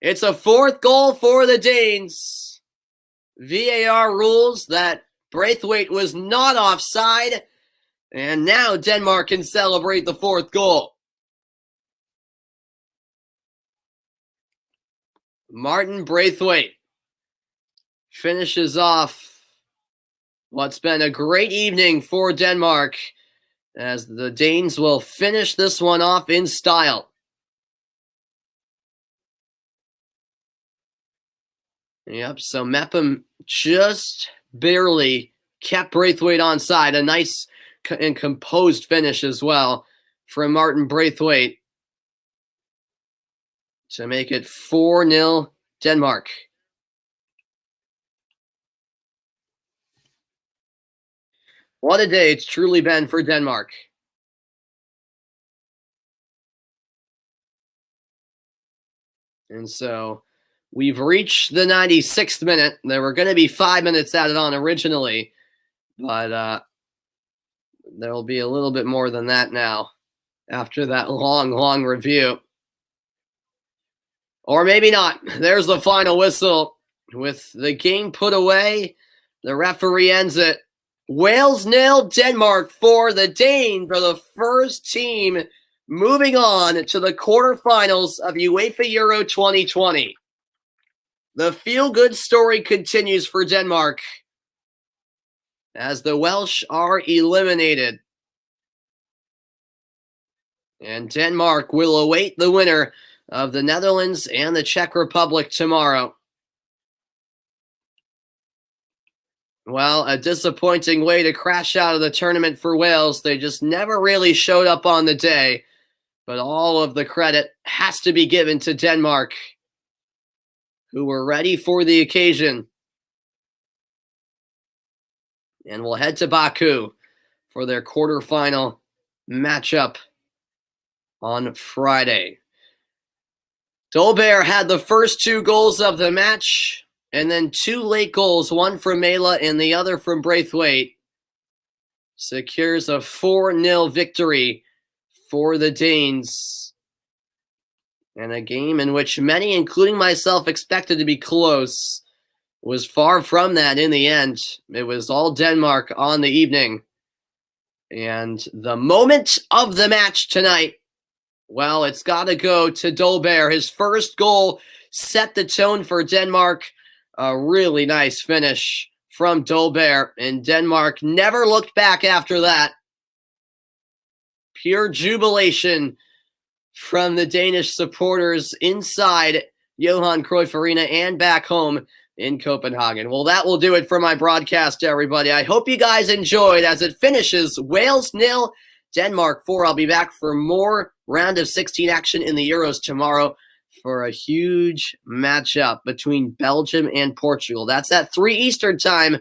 [SPEAKER 1] It's a fourth goal for the Danes. VAR rules that Braithwaite was not offside, and now Denmark can celebrate the fourth goal. Martin Braithwaite finishes off what's been a great evening for Denmark, as the Danes will finish this one off in style. Yep, so Mepham just barely kept Braithwaite onside. A nice and composed finish as well from Martin Braithwaite to make it 4-0 Denmark. What a day it's truly been for Denmark. And so we've reached the 96th minute. There were going to be 5 minutes added on originally, but there'll be a little bit more than that now after that long review. Or maybe not. There's the final whistle. With the game put away, the referee ends it. Wales 0, Denmark 4. The Danes are the first team moving on to the quarterfinals of UEFA Euro 2020. The feel-good story continues for Denmark as the Welsh are eliminated. And Denmark will await the winner of the Netherlands and the Czech Republic tomorrow. Well, a disappointing way to crash out of the tournament for Wales. They just never really showed up on the day. But all of the credit has to be given to Denmark, who were ready for the occasion. And will head to Baku for their quarterfinal matchup on Friday. Dolberg had the first 2 goals of the match, and then 2 late goals, one from Mela and the other from Braithwaite, secures a 4-0 victory for the Danes. And a game in which many, including myself, expected to be close, was far from that in the end. It was all Denmark on the evening. And the moment of the match tonight, well, it's got to go to Dolberg. His first goal set the tone for Denmark. A really nice finish from Dolberg, and Denmark never looked back after that. Pure jubilation from the Danish supporters inside Johan Cruyff Arena and back home in Copenhagen. Well, that will do it for my broadcast, everybody. I hope you guys enjoyed as it finishes Wales 0, Denmark 4. I'll be back for more round of 16 action in the Euros tomorrow for a huge matchup between Belgium and Portugal. That's at 3 Eastern time.